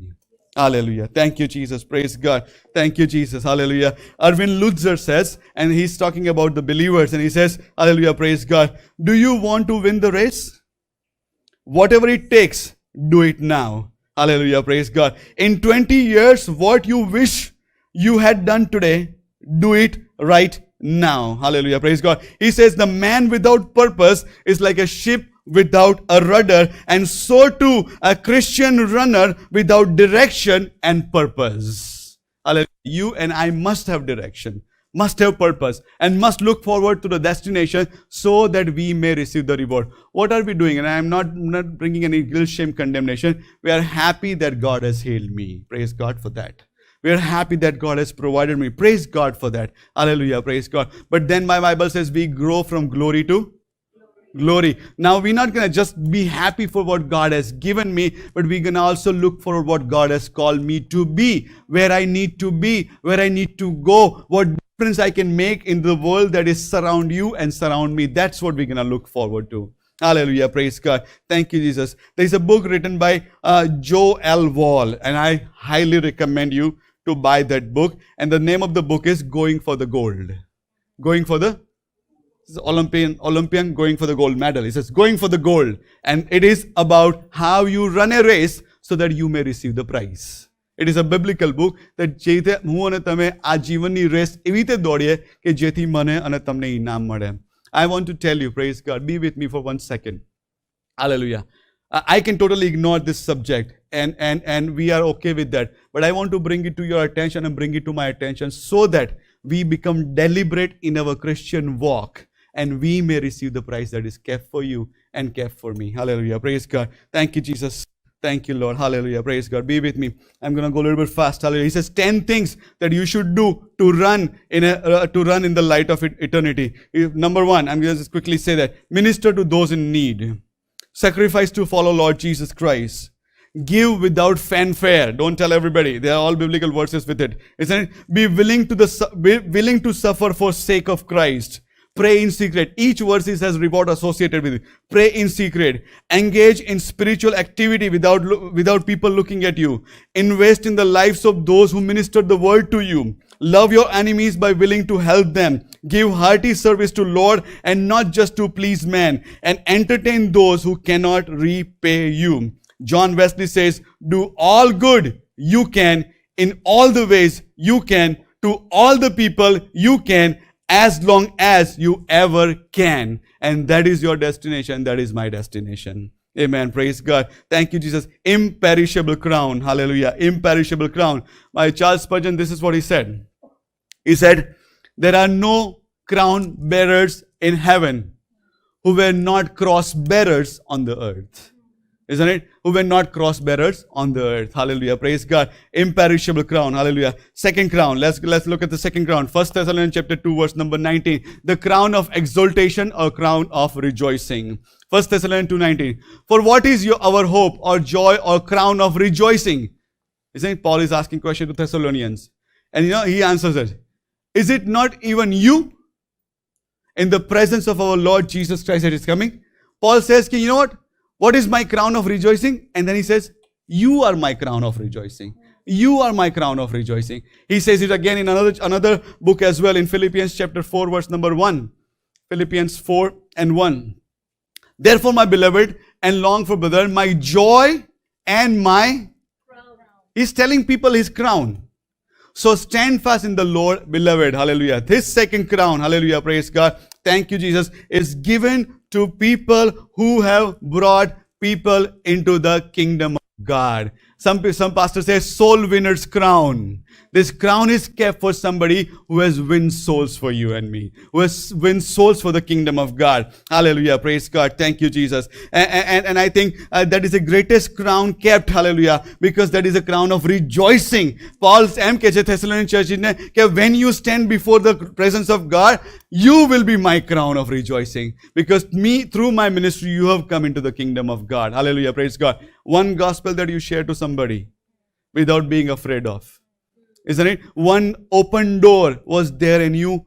Hallelujah. Thank you, Jesus. Praise God. Thank you, Jesus. Hallelujah. Erwin Lutzer says, and he's talking about the believers, and he says, hallelujah, praise God. Do you want to win the race? Whatever it takes, do it now. Hallelujah. Praise God. In 20 years, what you wish you had done today, do it right now. Hallelujah. Praise God. He says the man without purpose is like a ship without a rudder, and so too a Christian runner without direction and purpose. Hallelujah. You and I must have direction, must have purpose, and must look forward to the destination so that we may receive the reward. What are we doing? And I am not bringing any guilt, shame, condemnation. We are happy that God has healed me. Praise God for that. We are happy that God has provided me. Praise God for that. Hallelujah. Praise God. But then my Bible says we grow from glory to glory. Now we're not going to just be happy for what God has given me, but we're going to also look for what God has called me to be, where I need to be, where I need to go, what difference I can make in the world that is surround you and surround me. That's what we're going to look forward to. Hallelujah. Praise God. Thank you, Jesus. There's a book written by Joe L. Wall, and I highly recommend you to buy that book. And the name of the book is Going for the Gold. Going for the Olympian going for the gold medal. He says, going for the gold. And it is about how you run a race so that you may receive the prize. It is a biblical book that જેતે હું અને તમે આ જીવનની race એવી રીતે દોડીએ કે જેથી મને અને તમને ઇનામ મળે. I want to tell you, praise God, be with me for 1 second. Hallelujah. I can totally ignore this subject and we are okay with that. But I want to bring it to your attention and bring it to my attention so that we become deliberate in our Christian walk and we may receive the prize that is kept for you and kept for me. Hallelujah. Praise God. Thank you, Jesus. Thank you, Lord. Hallelujah. Praise God. Be with me. I'm going to go a little bit fast. Hallelujah. He says 10 things that you should do to run in the light of eternity. Number 1, I'm going to just quickly say that. Minister to those in need. Sacrifice to follow Lord Jesus Christ. Give without fanfare. Don't tell everybody. They are all biblical verses with it. Isn't it? Be willing to suffer for sake of Christ. Pray in secret. Each verse has reward associated with it. Pray in secret. Engage in spiritual activity without people looking at you. Invest in the lives of those who ministered the word to you. Love your enemies by willing to help them. Give hearty service to Lord and not just to please man. And entertain those who cannot repay you. John Wesley says, do all good you can in all the ways you can to all the people you can, as long as you ever can. And that is your destination. That is my destination. Amen. Praise God. Thank you, Jesus. Imperishable crown. Hallelujah. Imperishable crown. By Charles Spurgeon, this is what he said. He said, there are no crown bearers in heaven who were not cross bearers on the earth. Isn't it? Who were not cross bearers on the earth. Hallelujah. Praise God. Imperishable crown. Hallelujah. Second crown. Let's look at the second crown. 1 Thessalonians chapter 2 verse number 19. The crown of exaltation or crown of rejoicing. 1 Thessalonians 2:19. For what is our hope or joy or crown of rejoicing? Isn't it? Paul is asking question to Thessalonians. And he answers it. Is it not even you in the presence of our Lord Jesus Christ that is coming? Paul says, you know what? What is my crown of rejoicing? And then he says, you are my crown of rejoicing. You are my crown of rejoicing. He says it again in another book as well, in Philippians chapter 4 verse number 1. Philippians 4 and 1. Therefore, my beloved and long for brother, my joy and my crown. He's telling people his crown. So stand fast in the Lord, beloved. Hallelujah. This second crown, hallelujah, praise God. Thank you, Jesus, is given to people who have brought people into the kingdom of God. Some pastors say soul winner's crown. This crown is kept for somebody who has won souls for you and me. Who has won souls for the kingdom of God. Hallelujah. Praise God. Thank you, Jesus. And I think that is the greatest crown kept. Hallelujah. Because that is a crown of rejoicing. Paul M. K. Thessalonian Church, when you stand before the presence of God, you will be my crown of rejoicing. Because through my ministry, you have come into the kingdom of God. Hallelujah. Praise God. One gospel that you share to somebody without being afraid of. Isn't it? One open door was there and you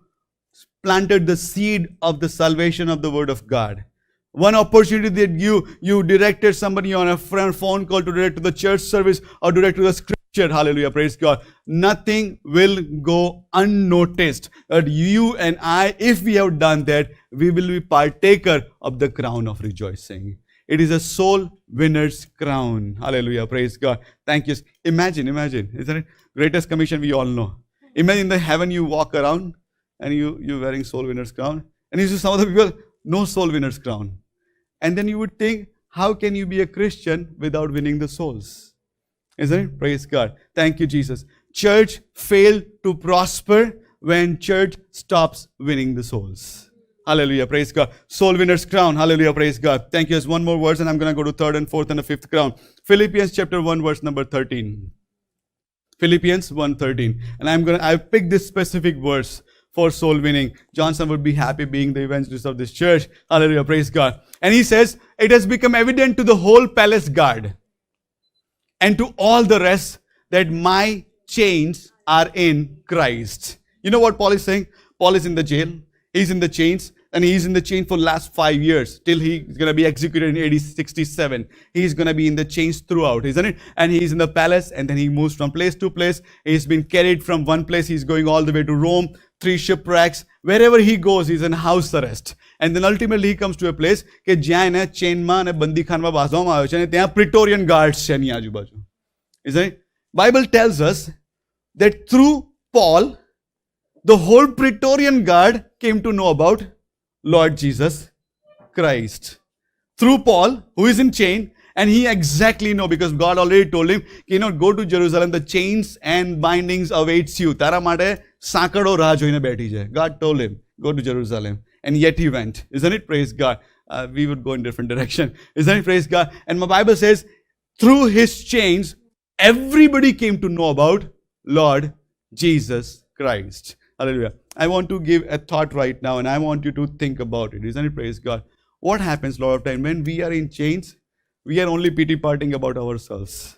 planted the seed of the salvation of the word of God. One opportunity that you directed somebody on a phone call to direct to the church service or direct to the scripture. Hallelujah. Praise God. Nothing will go unnoticed. That you and I, if we have done that, we will be partaker of the crown of rejoicing. It is a soul winner's crown. Hallelujah. Praise God. Thank you. Imagine. Isn't it? Greatest commission we all know. Imagine the heaven you walk around and you're wearing soul winner's crown. And you see some other people, no soul winner's crown. And then you would think, how can you be a Christian without winning the souls? Isn't it? Praise God. Thank you, Jesus. Church failed to prosper when church stops winning the souls. Hallelujah, praise God. Soul winner's crown. Hallelujah, praise God. Thank you. There's one more verse and I'm going to go to third and fourth and the fifth crown. Philippians chapter 1 verse number 13. Philippians 1:13. And I've picked this specific verse for soul winning. Johnson would be happy being the evangelist of this church. Hallelujah, praise God. And he says, it has become evident to the whole palace guard and to all the rest that my chains are in Christ. You know what Paul is saying? Paul is in the jail. He's in the chains. And he's in the chain for the last 5 years till he's going to be executed in AD 67. He's going to be in the chains throughout, isn't it? And he's in the palace and then he moves from place to place. He's been carried from one place. He's going all the way to Rome, 3 shipwrecks. Wherever he goes, he's in house arrest. And then ultimately he comes to a place કે જ્યાં એને ચેનમાં અને બંદીખાનમાં બાંધવામાં આવ્યો છે અને ત્યાં પ્રિટોરિયન guards છે એની આજુબાજુ. Isn't it? Bible tells us that through Paul, the whole Praetorian Guard came to know about Lord Jesus Christ. Through Paul, who is in chain, and he exactly know because God already told him, go to Jerusalem, the chains and bindings awaits you. તારા માટે સાંકળો રાહ જોઈને બેઠી છે. God told him, go to Jerusalem. And yet he went. Isn't it? Praise God. we would go in different direction. Isn't it? Praise God. And my Bible says, through his chains, everybody came to know about Lord Jesus Christ. Hallelujah. I want to give a thought right now, and I want you to think about it. Isn't it? Praise God. What happens a lot of time when we are in chains? We are only pity parting about ourselves.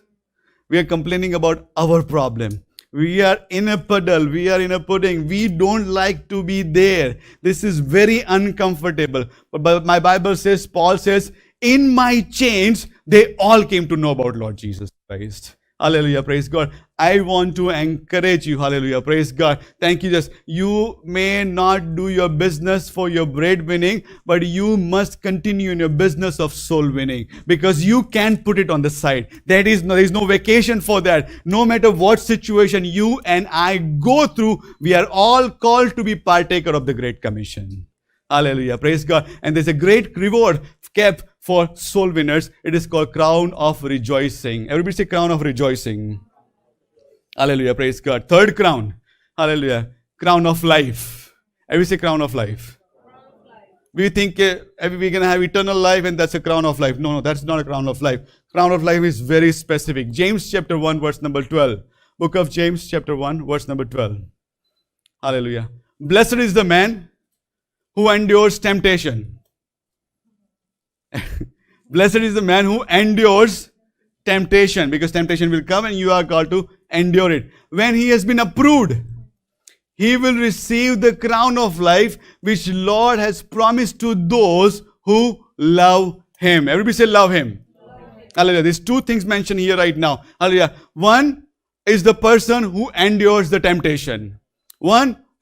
We are complaining about our problem. We are in a puddle. We are in a pudding. We don't like to be there. This is very uncomfortable. But my Bible says, Paul says, in my chains, they all came to know about Lord Jesus Christ. Hallelujah. Praise God. I want to encourage you. Hallelujah. Praise God. Thank you, Jesus. You may not do your business for your bread winning, but you must continue in your business of soul winning, because you can't put it on the side. There is no vacation for that. No matter what situation you and I go through, we are all called to be partaker of the Great Commission. Hallelujah. Praise God. And there's a great reward kept for soul winners. It is called crown of rejoicing. Everybody say crown of rejoicing. Hallelujah. Praise God. Third crown. Hallelujah. Crown of life. Everybody say crown of life. We think we're going to have eternal life and that's a crown of life. No, that's not a crown of life. Crown of life is very specific. James chapter 1 verse number 12. Book of James chapter 1 verse number 12. Hallelujah. Blessed is the man who endures temptation. Blessed is the man who endures temptation, because temptation will come and you are called to endure it. When he has been approved, he will receive the crown of life which Lord has promised to those who love him. Everybody say love him. Hallelujah. There's two things mentioned here right now. Hallelujah. One is the person who endures the temptation.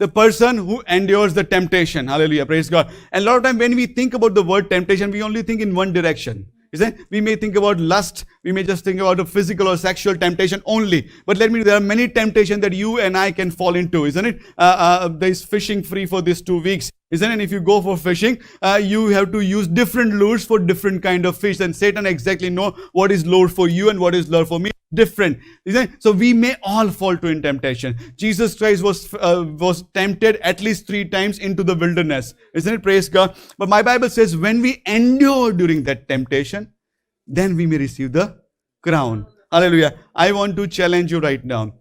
The person who endures the temptation. Hallelujah. Praise God. And a lot of time when we think about the word temptation, we only think in one direction. Isn't it? We may think about lust. We may just think about a physical or sexual temptation only. But there are many temptations that you and I can fall into. Isn't it? There's fishing free for these 2 weeks. Isn't it? If you go for fishing, you have to use different lures for different kind of fish. And Satan exactly know what is lure for you and what is lure for me. Different, isn't it? So we may all fall to in temptation. Jesus Christ was tempted at least 3 times into the wilderness, isn't it? Praise God. But my Bible says when we endure during that temptation, then we may receive the crown. Hallelujah. I want to challenge you right now.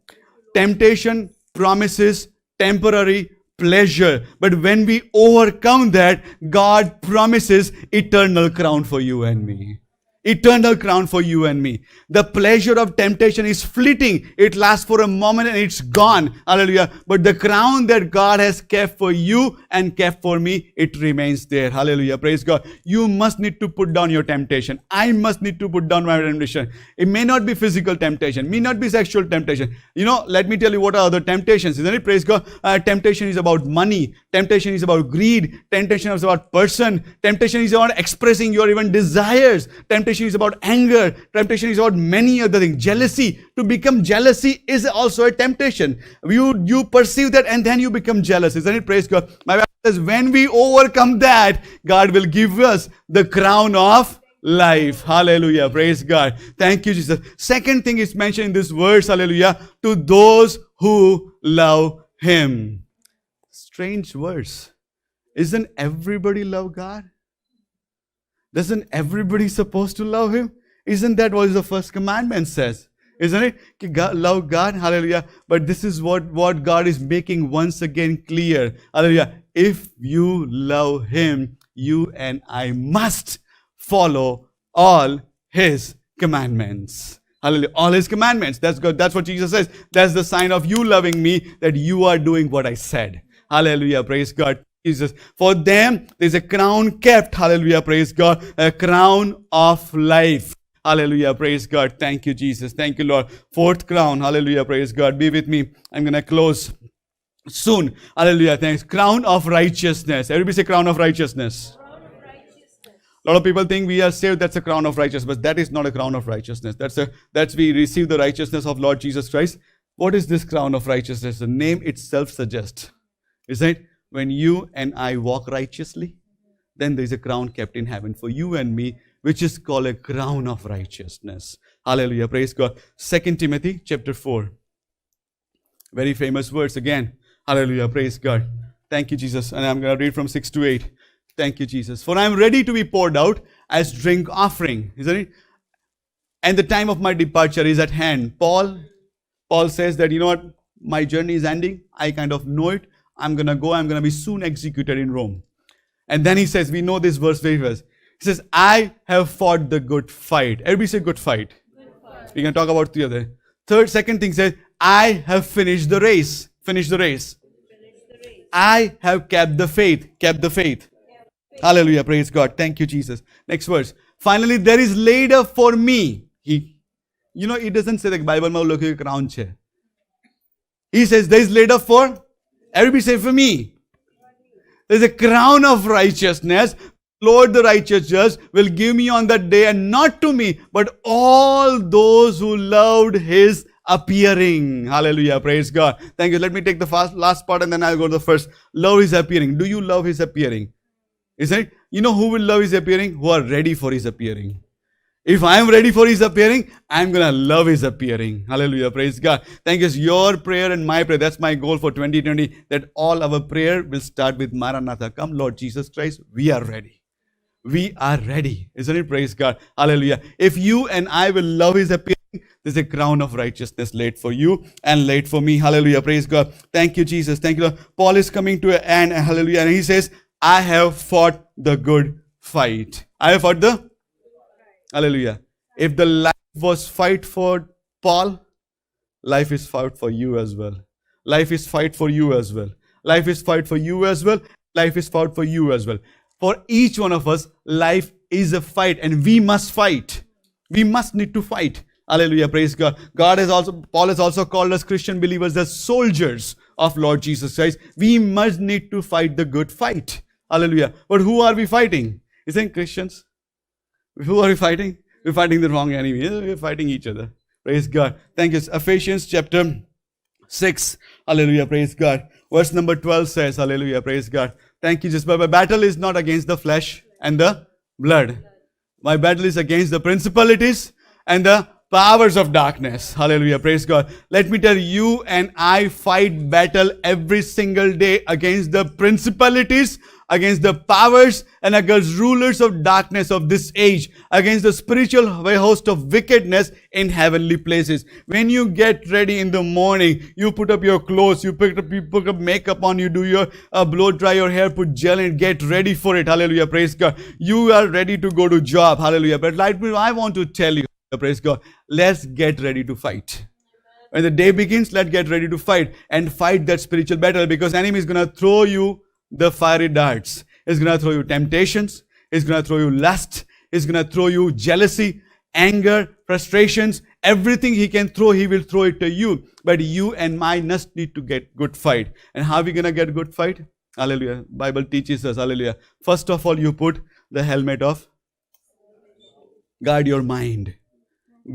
Temptation promises temporary pleasure, but when we overcome that, God promises eternal crown for you and me. Eternal crown for you and me. The pleasure of temptation is fleeting. It lasts for a moment and it's gone. Hallelujah. But the crown that God has kept for you and kept for me, it remains there. Hallelujah. Praise God. You must need to put down your temptation. I must need to put down my temptation. It may not be physical temptation, may not be sexual temptation. Let me tell you what are other temptations. Isn't it? Praise God. Temptation is about money. Temptation is about greed. Temptation is about person. Temptation is about expressing your even desires. Temptation is about anger. Temptation is about many other things. Jealousy. To become jealousy is also a temptation. You perceive that and then you become jealous. Isn't it? Praise God. My Bible says when we overcome that, God will give us the crown of life. Hallelujah. Praise God. Thank you, Jesus. Second thing is mentioned in this verse. Hallelujah. To those who love him. Strange verse. Isn't everybody love God? Doesn't everybody supposed to love him? Isn't that what the first commandment says? Isn't it? Love God. Hallelujah. But this is what God is making once again clear. Hallelujah. If you love him, you and I must follow all his commandments. Hallelujah. All his commandments. That's good. That's what Jesus says. That's the sign of you loving me, that you are doing what I said. Hallelujah. Praise God. Jesus. For them, there's a crown kept. Hallelujah. Praise God. A crown of life. Hallelujah. Praise God. Thank you, Jesus. Thank you, Lord. Fourth crown. Hallelujah. Praise God. Be with me. I'm going to close soon. Hallelujah. Thanks. Crown of righteousness. Everybody say crown of righteousness. A lot of people think we are saved, that's a crown of righteousness. But that is not a crown of righteousness. That's we receive the righteousness of Lord Jesus Christ. What is this crown of righteousness? The name itself suggests. Isn't it? When you and I walk righteously, then there is a crown kept in heaven for you and me, which is called a crown of righteousness. Hallelujah. Praise God. 2 Timothy chapter 4. Very famous words again. Hallelujah. Praise God. Thank you, Jesus. And I'm going to read from 6 to 8. Thank you, Jesus. For I am ready to be poured out as drink offering. Isn't it? And the time of my departure is at hand. Paul says that, you know what? My journey is ending. I kind of know it. I'm going to go. I'm going to be soon executed in Rome. And then he says, we know this verse very well. He says, I have fought the good fight. Everybody say good fight. We can talk about the other. Second thing says, I have finished the race. Finish the race. I have kept the faith. Kept the faith. Hallelujah. Praise God. Thank you, Jesus. Next verse. Finally, there is laid up for me. It doesn't say the Bible mein look a crown che. He says, there is laid up for, everybody say for me. There is a crown of righteousness. Lord, the righteous judge, will give me on that day, and not to me, but all those who loved his appearing. Hallelujah. Praise God. Thank you. Let me take the last part and then I'll go to the first. Love his appearing. Do you love his appearing? Isn't it? You know who will love his appearing? Who are ready for his appearing. If I am ready for his appearing, I'm going to love his appearing. Hallelujah. Praise God. Thank you. It's your prayer and my prayer. That's my goal for 2020, that all our prayer will start with Maranatha. Come, Lord Jesus Christ. We are ready. We are ready. Isn't it? Praise God. Hallelujah. If you and I will love his appearing, there's a crown of righteousness laid for you and laid for me. Hallelujah. Praise God. Thank you, Jesus. Thank you, Lord. Paul is coming to an end. Hallelujah. And he says, I have fought the good fight. I have fought the... Hallelujah. If the life was fight for Paul, life is fight for you as well. Life is fight for you as well. Life is fight for you as well. Life is fight for you as well. For each one of us, life is a fight, and we must fight. We must need to fight. Hallelujah. Praise God. Paul has also called us Christian believers as soldiers of Lord Jesus Christ. We must need to fight the good fight. Hallelujah. But who are we fighting? Isn't Christians? Who are we fighting? We're fighting the wrong enemy. We're fighting each other. Praise God. Thank you. Ephesians chapter 6. Hallelujah. Praise God. Verse number 12 says, hallelujah. Praise God. Thank you, Jesus. But my battle is not against the flesh and the blood. My battle is against the principalities and the powers of darkness. Hallelujah. Praise God. Let me tell you, and I fight battle every single day against the principalities, against the powers, and against rulers of darkness of this age, against the spiritual host of wickedness in heavenly places. When you get ready in the morning, you put up your clothes, you put up makeup on, you do your blow dry your hair, put gel in, get ready for it. Hallelujah. Praise God. You are ready to go to job. Hallelujah. But I want to tell you, praise God, let's get ready to fight. When the day begins, let's get ready to fight and fight that spiritual battle, because enemy is going to throw you the fiery darts. It's going to throw you temptations. It's going to throw you lust. It's going to throw you jealousy, anger, frustrations. Everything he can throw, he will throw it to you. But you and I must need to get good fight. And how are we going to get good fight? Hallelujah. Bible teaches us. Hallelujah. First of all, you put the helmet of guard your mind.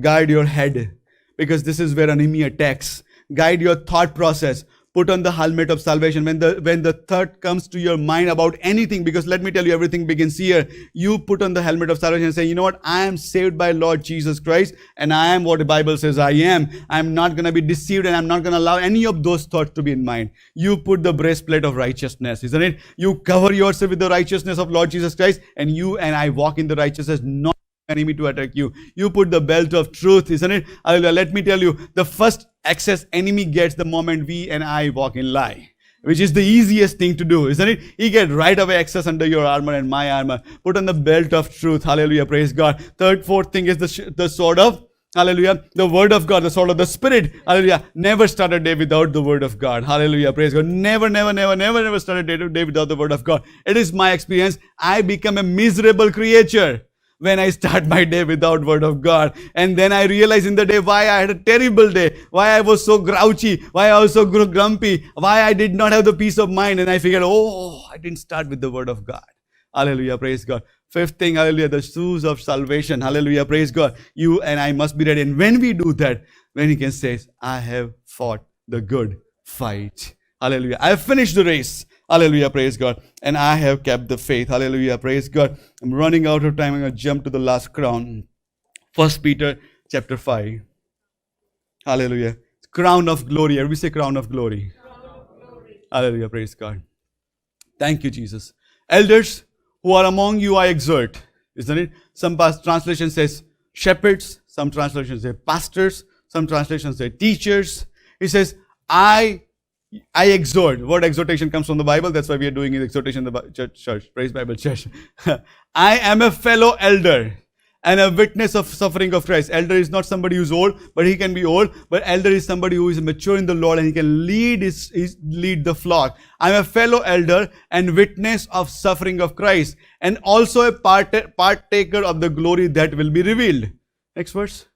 Guard your head. Because this is where enemy attacks. Guide your thought process. Put on the helmet of salvation. When the thought comes to your mind about anything, because let me tell you, everything begins here. You put on the helmet of salvation and say, you know what? I am saved by Lord Jesus Christ, and I am what the Bible says I am. I'm not going to be deceived, and I'm not going to allow any of those thoughts to be in mind. You put the breastplate of righteousness, isn't it? You cover yourself with the righteousness of Lord Jesus Christ, and you and I walk in the righteousness, not enemy to attack you. You put the belt of truth, isn't it? Hallelujah. Let me tell you, the first access enemy gets the moment we and I walk in lie, which is the easiest thing to do, isn't it? He get right away access under your armor and my armor. Put on the belt of truth. Hallelujah. Praise God. Fourth thing is the sword of, hallelujah, the word of God, the sword of the Spirit. Hallelujah. Never start a day without the word of God. Hallelujah. Praise God. Never start a day without the word of God. It is my experience. I become a miserable creature when I start my day without word of God. And then I realize in the day why I had a terrible day, why I was so grouchy, why I was so grumpy, why I did not have the peace of mind. And I figured, I didn't start with the word of God. Hallelujah, praise God. Fifth thing, hallelujah, the shoes of salvation. Hallelujah, praise God. You and I must be ready. And when we do that, when he can say, I have fought the good fight. Hallelujah. I have finished the race. Hallelujah, praise God. And I have kept the faith. Hallelujah, praise God. I'm running out of time. I'm going to jump to the last crown. 1 Peter chapter 5. Hallelujah. Crown of glory. Everybody say crown of glory. Crown of glory. Hallelujah, praise God. Thank you, Jesus. Elders, who are among you I exhort. Isn't it? Some translation says shepherds, some translations say pastors, some translations say teachers. He says, I exhort. Word exhortation comes from the Bible. That's why we are doing the exhortation in the church. Praise Bible Church. I am a fellow elder and a witness of suffering of Christ. Elder is not somebody who's old, but he can be old. But elder is somebody who is mature in the Lord and he can lead lead the flock. I'm a fellow elder and witness of suffering of Christ, and also a partaker of the glory that will be revealed. Next verse.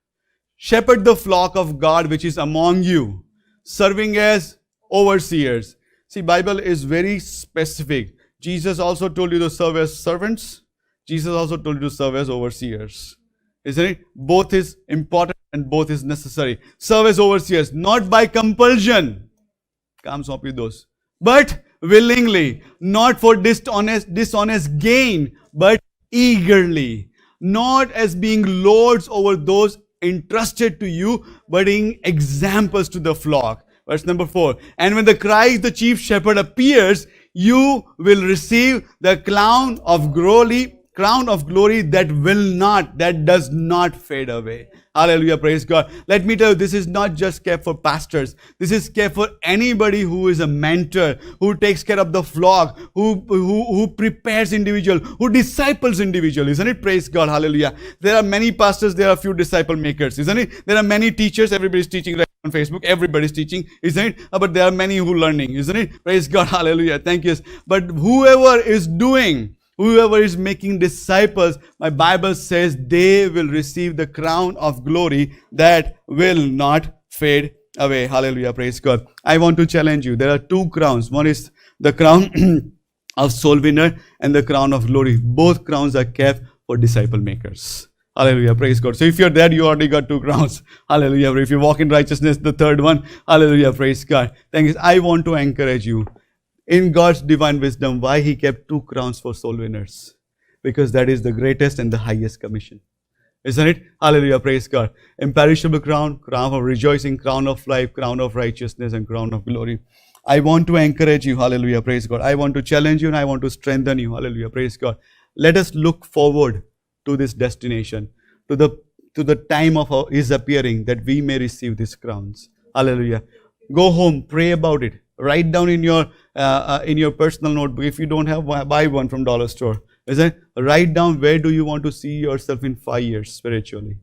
Shepherd the flock of God which is among you, serving as overseers. See, Bible is very specific. Jesus also told you to serve as servants. Jesus also told you to serve as overseers. Isn't it? Both is important and both is necessary. Serve as overseers, not by compulsion. Come stop with those. But willingly, not for dishonest gain, but eagerly. Not as being lords over those entrusted to you, but being examples to the flock. Verse number 4. And when the Christ, the chief shepherd, appears, you will receive the crown of glory that does not fade away. Hallelujah, praise God. Let me tell you, this is not just kept for pastors. This is kept for anybody who is a mentor, who takes care of the flock, who prepares individual, who disciples individual. Isn't it? Praise God, hallelujah. There are many pastors, there are few disciple makers. Isn't it? There are many teachers, everybody's teaching right on Facebook, everybody's teaching, isn't it? But there are many who are learning, isn't it? Praise God, hallelujah. Thank you. But whoever is making disciples, my Bible says they will receive the crown of glory that will not fade away. Hallelujah, praise God. I want to challenge you. There are two crowns. One is the crown of soul winner and the crown of glory. Both crowns are kept for disciple makers. Hallelujah, praise God. So if you're there, you already got two crowns. Hallelujah. If you walk in righteousness, the third one. Hallelujah, praise God. Thank you. I want to encourage you. In God's divine wisdom, why He kept two crowns for soul winners? Because that is the greatest and the highest commission. Isn't it? Hallelujah, praise God. Imperishable crown, crown of rejoicing, crown of life, crown of righteousness, and crown of glory. I want to encourage you, hallelujah, praise God. I want to challenge you and I want to strengthen you, hallelujah, praise God. Let us look forward to this destination, to the time of His appearing, that we may receive these crowns. Hallelujah. Go home, pray about it. Write down in your personal notebook. If you don't have, buy one from dollar store. Isn't it? Write down, where do you want to see yourself in 5 years spiritually?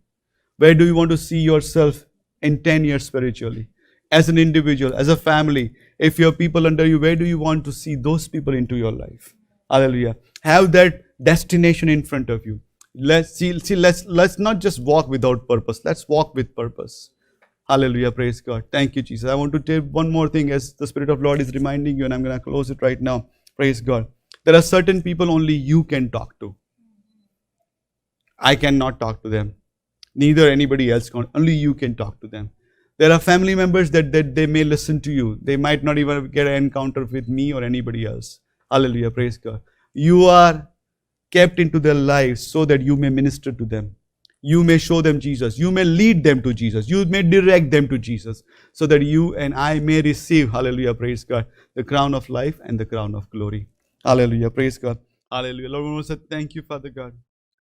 Where do you want to see yourself in 10 years spiritually? As an individual, as a family, if you have people under you, where do you want to see those people into your life? Hallelujah. Have that destination in front of you. Let's not just walk without purpose. Let's walk with purpose. Hallelujah, praise God. Thank you, Jesus. I want to tell one more thing as the Spirit of Lord is reminding you, and I'm going to close it right now. Praise God. There are certain people only you can talk to. I cannot talk to them. Neither anybody else can. Only you can talk to them. There are family members that they may listen to you. They might not even get an encounter with me or anybody else. Hallelujah, praise God. You are kept into their lives so that you may minister to them. You may show them Jesus. You may lead them to Jesus. You may direct them to Jesus, so that you and I may receive, hallelujah, praise God, the crown of life and the crown of glory. Hallelujah, praise God. Hallelujah. Lord, we want to say thank you, Father God,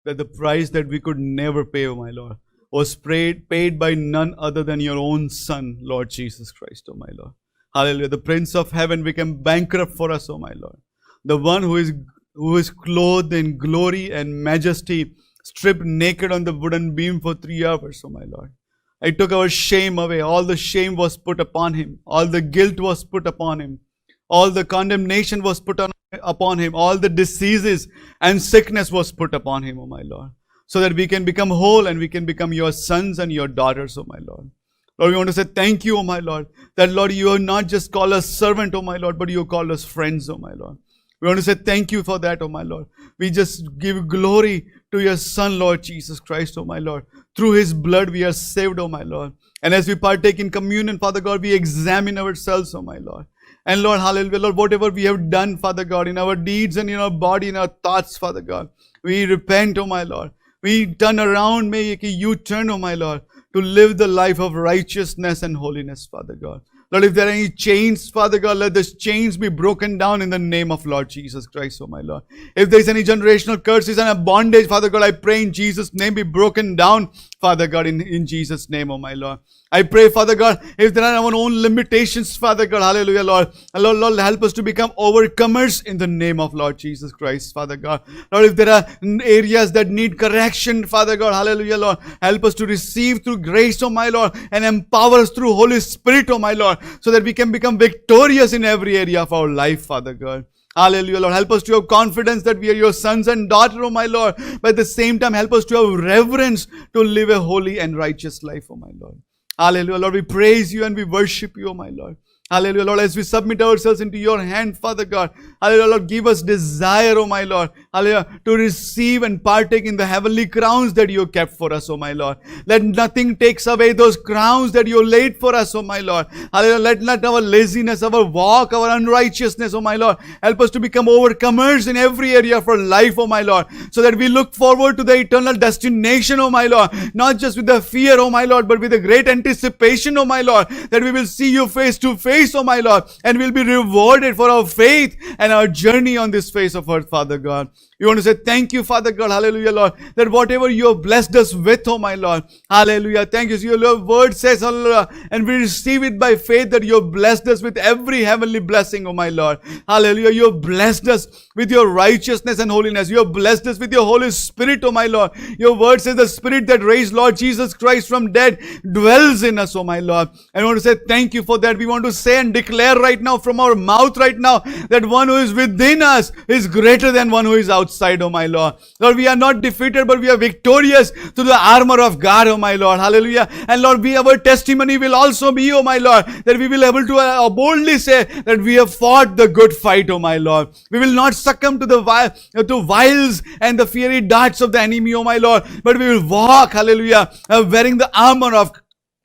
that the price that we could never pay, oh my Lord, was paid by none other than your own Son, Lord Jesus Christ, oh my Lord. Hallelujah. The Prince of Heaven became bankrupt for us, oh my Lord. The one who is clothed in glory and majesty, stripped naked on the wooden beam for 3 hours, oh my Lord. I took our shame away. All the shame was put upon Him. All the guilt was put upon Him. All the condemnation was put upon Him. All the diseases and sickness was put upon Him, oh my Lord. So that we can become whole and we can become your sons and your daughters, oh my Lord. Lord, we want to say thank you, oh my Lord. That, Lord, you have not just called us servant, oh my Lord, but you called us friends, oh my Lord. We want to say thank you for that, oh my Lord. We just give glory to your Son, Lord Jesus Christ, oh my Lord. Through His blood we are saved, oh my Lord. And as we partake in communion, Father God, we examine ourselves, oh my Lord. And Lord, hallelujah, Lord, whatever we have done, Father God, in our deeds and in our body, in our thoughts, Father God, we repent, oh my Lord. We turn around, may you turn, oh my Lord, to live the life of righteousness and holiness, Father God. Lord, if there are any chains, Father God, let those chains be broken down in the name of Lord Jesus Christ, oh my Lord. If there is any generational curses and a bondage, Father God, I pray in Jesus' name be broken down, Father God, in Jesus' name, oh my Lord. I pray, Father God, if there are our own limitations, Father God, hallelujah, Lord. Lord, help us to become overcomers in the name of Lord Jesus Christ, Father God. Lord, if there are areas that need correction, Father God, hallelujah, Lord, help us to receive through grace, oh my Lord, and empower us through Holy Spirit, oh my Lord, so that we can become victorious in every area of our life, Father God. Hallelujah, Lord. Help us to have confidence that we are your sons and daughters, oh my Lord. But at the same time, help us to have reverence to live a holy and righteous life, oh my Lord. Hallelujah, Lord. We praise you and we worship you, oh my Lord. Hallelujah, Lord, as we submit ourselves into your hand, Father God. Hallelujah, Lord, give us desire, oh my Lord. Hallelujah, to receive and partake in the heavenly crowns that you kept for us, oh my Lord. Let nothing takes away those crowns that you laid for us, oh my Lord. Hallelujah, let not our laziness, our walk, our unrighteousness, oh my Lord, help us to become overcomers in every area of our life, oh my Lord, so that we look forward to the eternal destination, oh my Lord, not just with the fear, oh my Lord, but with a great anticipation, oh my Lord, that we will see you face to face, oh my Lord, and we'll be rewarded for our faith and our journey on this face of earth, Father God. We want to say thank you, Father God, hallelujah, Lord, that whatever you have blessed us with, oh my Lord, hallelujah, thank you. So your word says, hallelujah, and we receive it by faith that you have blessed us with every heavenly blessing, oh my Lord, hallelujah. You have blessed us with your righteousness and holiness. You have blessed us with your Holy Spirit, oh my Lord. Your word says the Spirit that raised Lord Jesus Christ from dead dwells in us, oh my Lord. And we want to say thank you for that. We want to say and declare right now from our mouth right now that one who is within us is greater than one who is outside, oh my Lord. Lord, we are not defeated, but we are victorious through the armor of God, oh my Lord. Hallelujah. And Lord, our testimony will also be, oh my Lord, that we will be able to boldly say that we have fought the good fight, oh my Lord. We will not succumb to the wiles and the fiery darts of the enemy, oh my Lord, but we will walk, hallelujah, wearing the armor of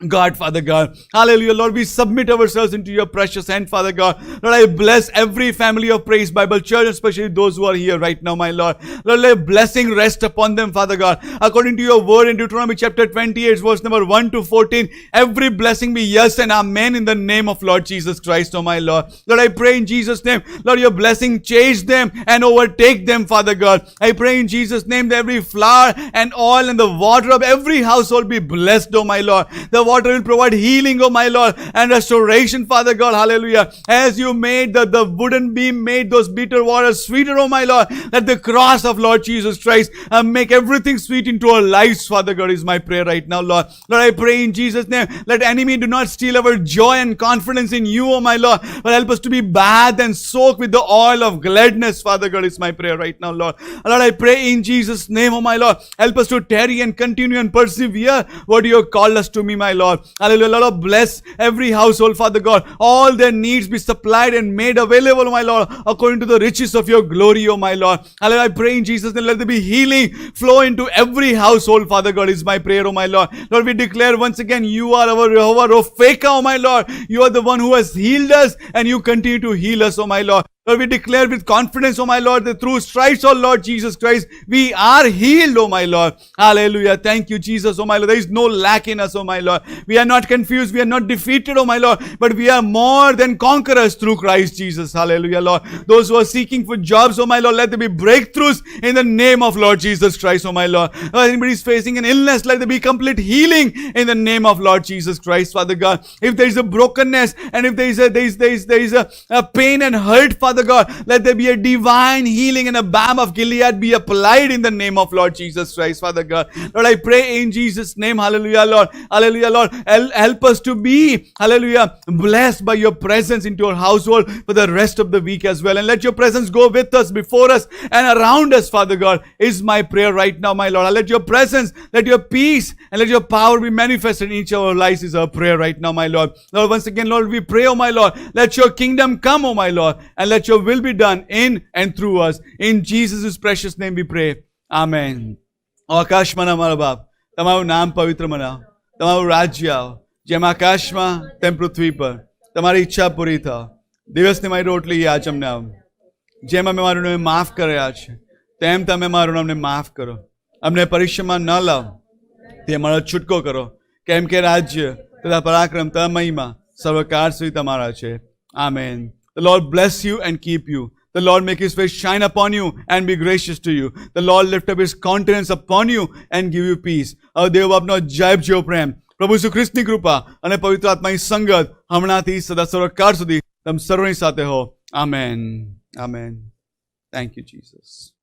God, Father God. Hallelujah, Lord, we submit ourselves into your precious hand, Father God. Lord, I bless every family of Praise Bible Church, especially those who are here right now, my Lord. Lord, let blessing rest upon them, Father God. According to your word in Deuteronomy chapter 28, verse number 1 to 14, every blessing be yes and amen in the name of Lord Jesus Christ, oh my Lord. Lord, I pray in Jesus' name, Lord, your blessing chase them and overtake them, Father God. I pray in Jesus' name that every flour and oil and the water of every household be blessed, oh my Lord. The water will provide healing, oh my Lord, and restoration, Father God, hallelujah. As you made the wooden beam, made those bitter waters sweeter, oh my Lord, let the cross of Lord Jesus Christ make everything sweet into our lives, Father God, is my prayer right now, Lord. Lord, I pray in Jesus' name, let enemy do not steal our joy and confidence in you, oh my Lord, but help us to be bathed and soaked with the oil of gladness, Father God, is my prayer right now, Lord. Lord, I pray in Jesus' name, oh my Lord, help us to tarry and continue and persevere what you have called us to me, my Lord. Hallelujah. Lord, bless every household, Father God. All their needs be supplied and made available, oh my Lord, according to the riches of your glory, oh my Lord. Hallelujah. I pray in Jesus' name, let there be healing flow into every household, Father God, is my prayer, oh my Lord. Lord, we declare once again, you are our Jehovah Ropheka, oh my Lord. You are the one who has healed us and you continue to heal us, oh my Lord. Lord, we declare with confidence, oh my Lord, that through stripes, oh Lord Jesus Christ, we are healed, oh my Lord. Hallelujah. Thank you, Jesus, oh my Lord. There is no lack in us, oh my Lord. We are not confused. We are not defeated, oh my Lord. But we are more than conquerors through Christ Jesus. Hallelujah, Lord. Those who are seeking for jobs, oh my Lord, let there be breakthroughs in the name of Lord Jesus Christ, oh my Lord. If anybody is facing an illness, let there be complete healing in the name of Lord Jesus Christ, Father God. If there is a brokenness and if there is a pain and hurt, Father God, let there be a divine healing and a balm of Gilead be applied in the name of Lord Jesus Christ, Father God. Lord, I pray in Jesus' name, hallelujah, Lord. Hallelujah, Lord. Help us to be, hallelujah, blessed by your presence into our household for the rest of the week as well. And let your presence go with us, before us, and around us, Father God, is my prayer right now, my Lord. Let your presence, let your peace, and let your power be manifested in each of our lives is our prayer right now, my Lord. Lord, once again, Lord, we pray, oh my Lord, let your kingdom come, oh my Lord, and let your will be done in and through us. In Jesus' precious name we pray. Amen. આકાશમાં અમારા બાપ, તમારું નામ પવિત્ર મનાવો, તમારું રાજ્ય આવો, જેમ આકાશમાં તેમ પૃથ્વી પર તમારી ઈચ્છા પૂરી થાઓ. દિવસની મારી રોટલી આજ અમને આવો. જેમ અમે મારું નામ માફ કર્યા છે, તેમ તમે મારું નામને માફ કરો. અમને પરીક્ષામાં ન લાવો, તે અમારો છૂટકો કરો. કેમ કે રાજ્ય તથા પરાક્રમ તથા મહિમા સર્વકાર સુધી તમારા છે. Amen. The Lord bless you and keep you. The Lord make his face shine upon you and be gracious to you. The Lord lift up his countenance upon you and give you peace. હવે દેવ બાપનો અજાયબ જેવો પ્રેમ, પ્રભુ ઈસુ ખ્રિસ્તની કૃપા અને પવિત્ર આત્માની સંગત હમણાંથી સદા સર્વકાળ સુધી તમ સર્વની સાથે હો. Amen. Amen. Thank you, Jesus.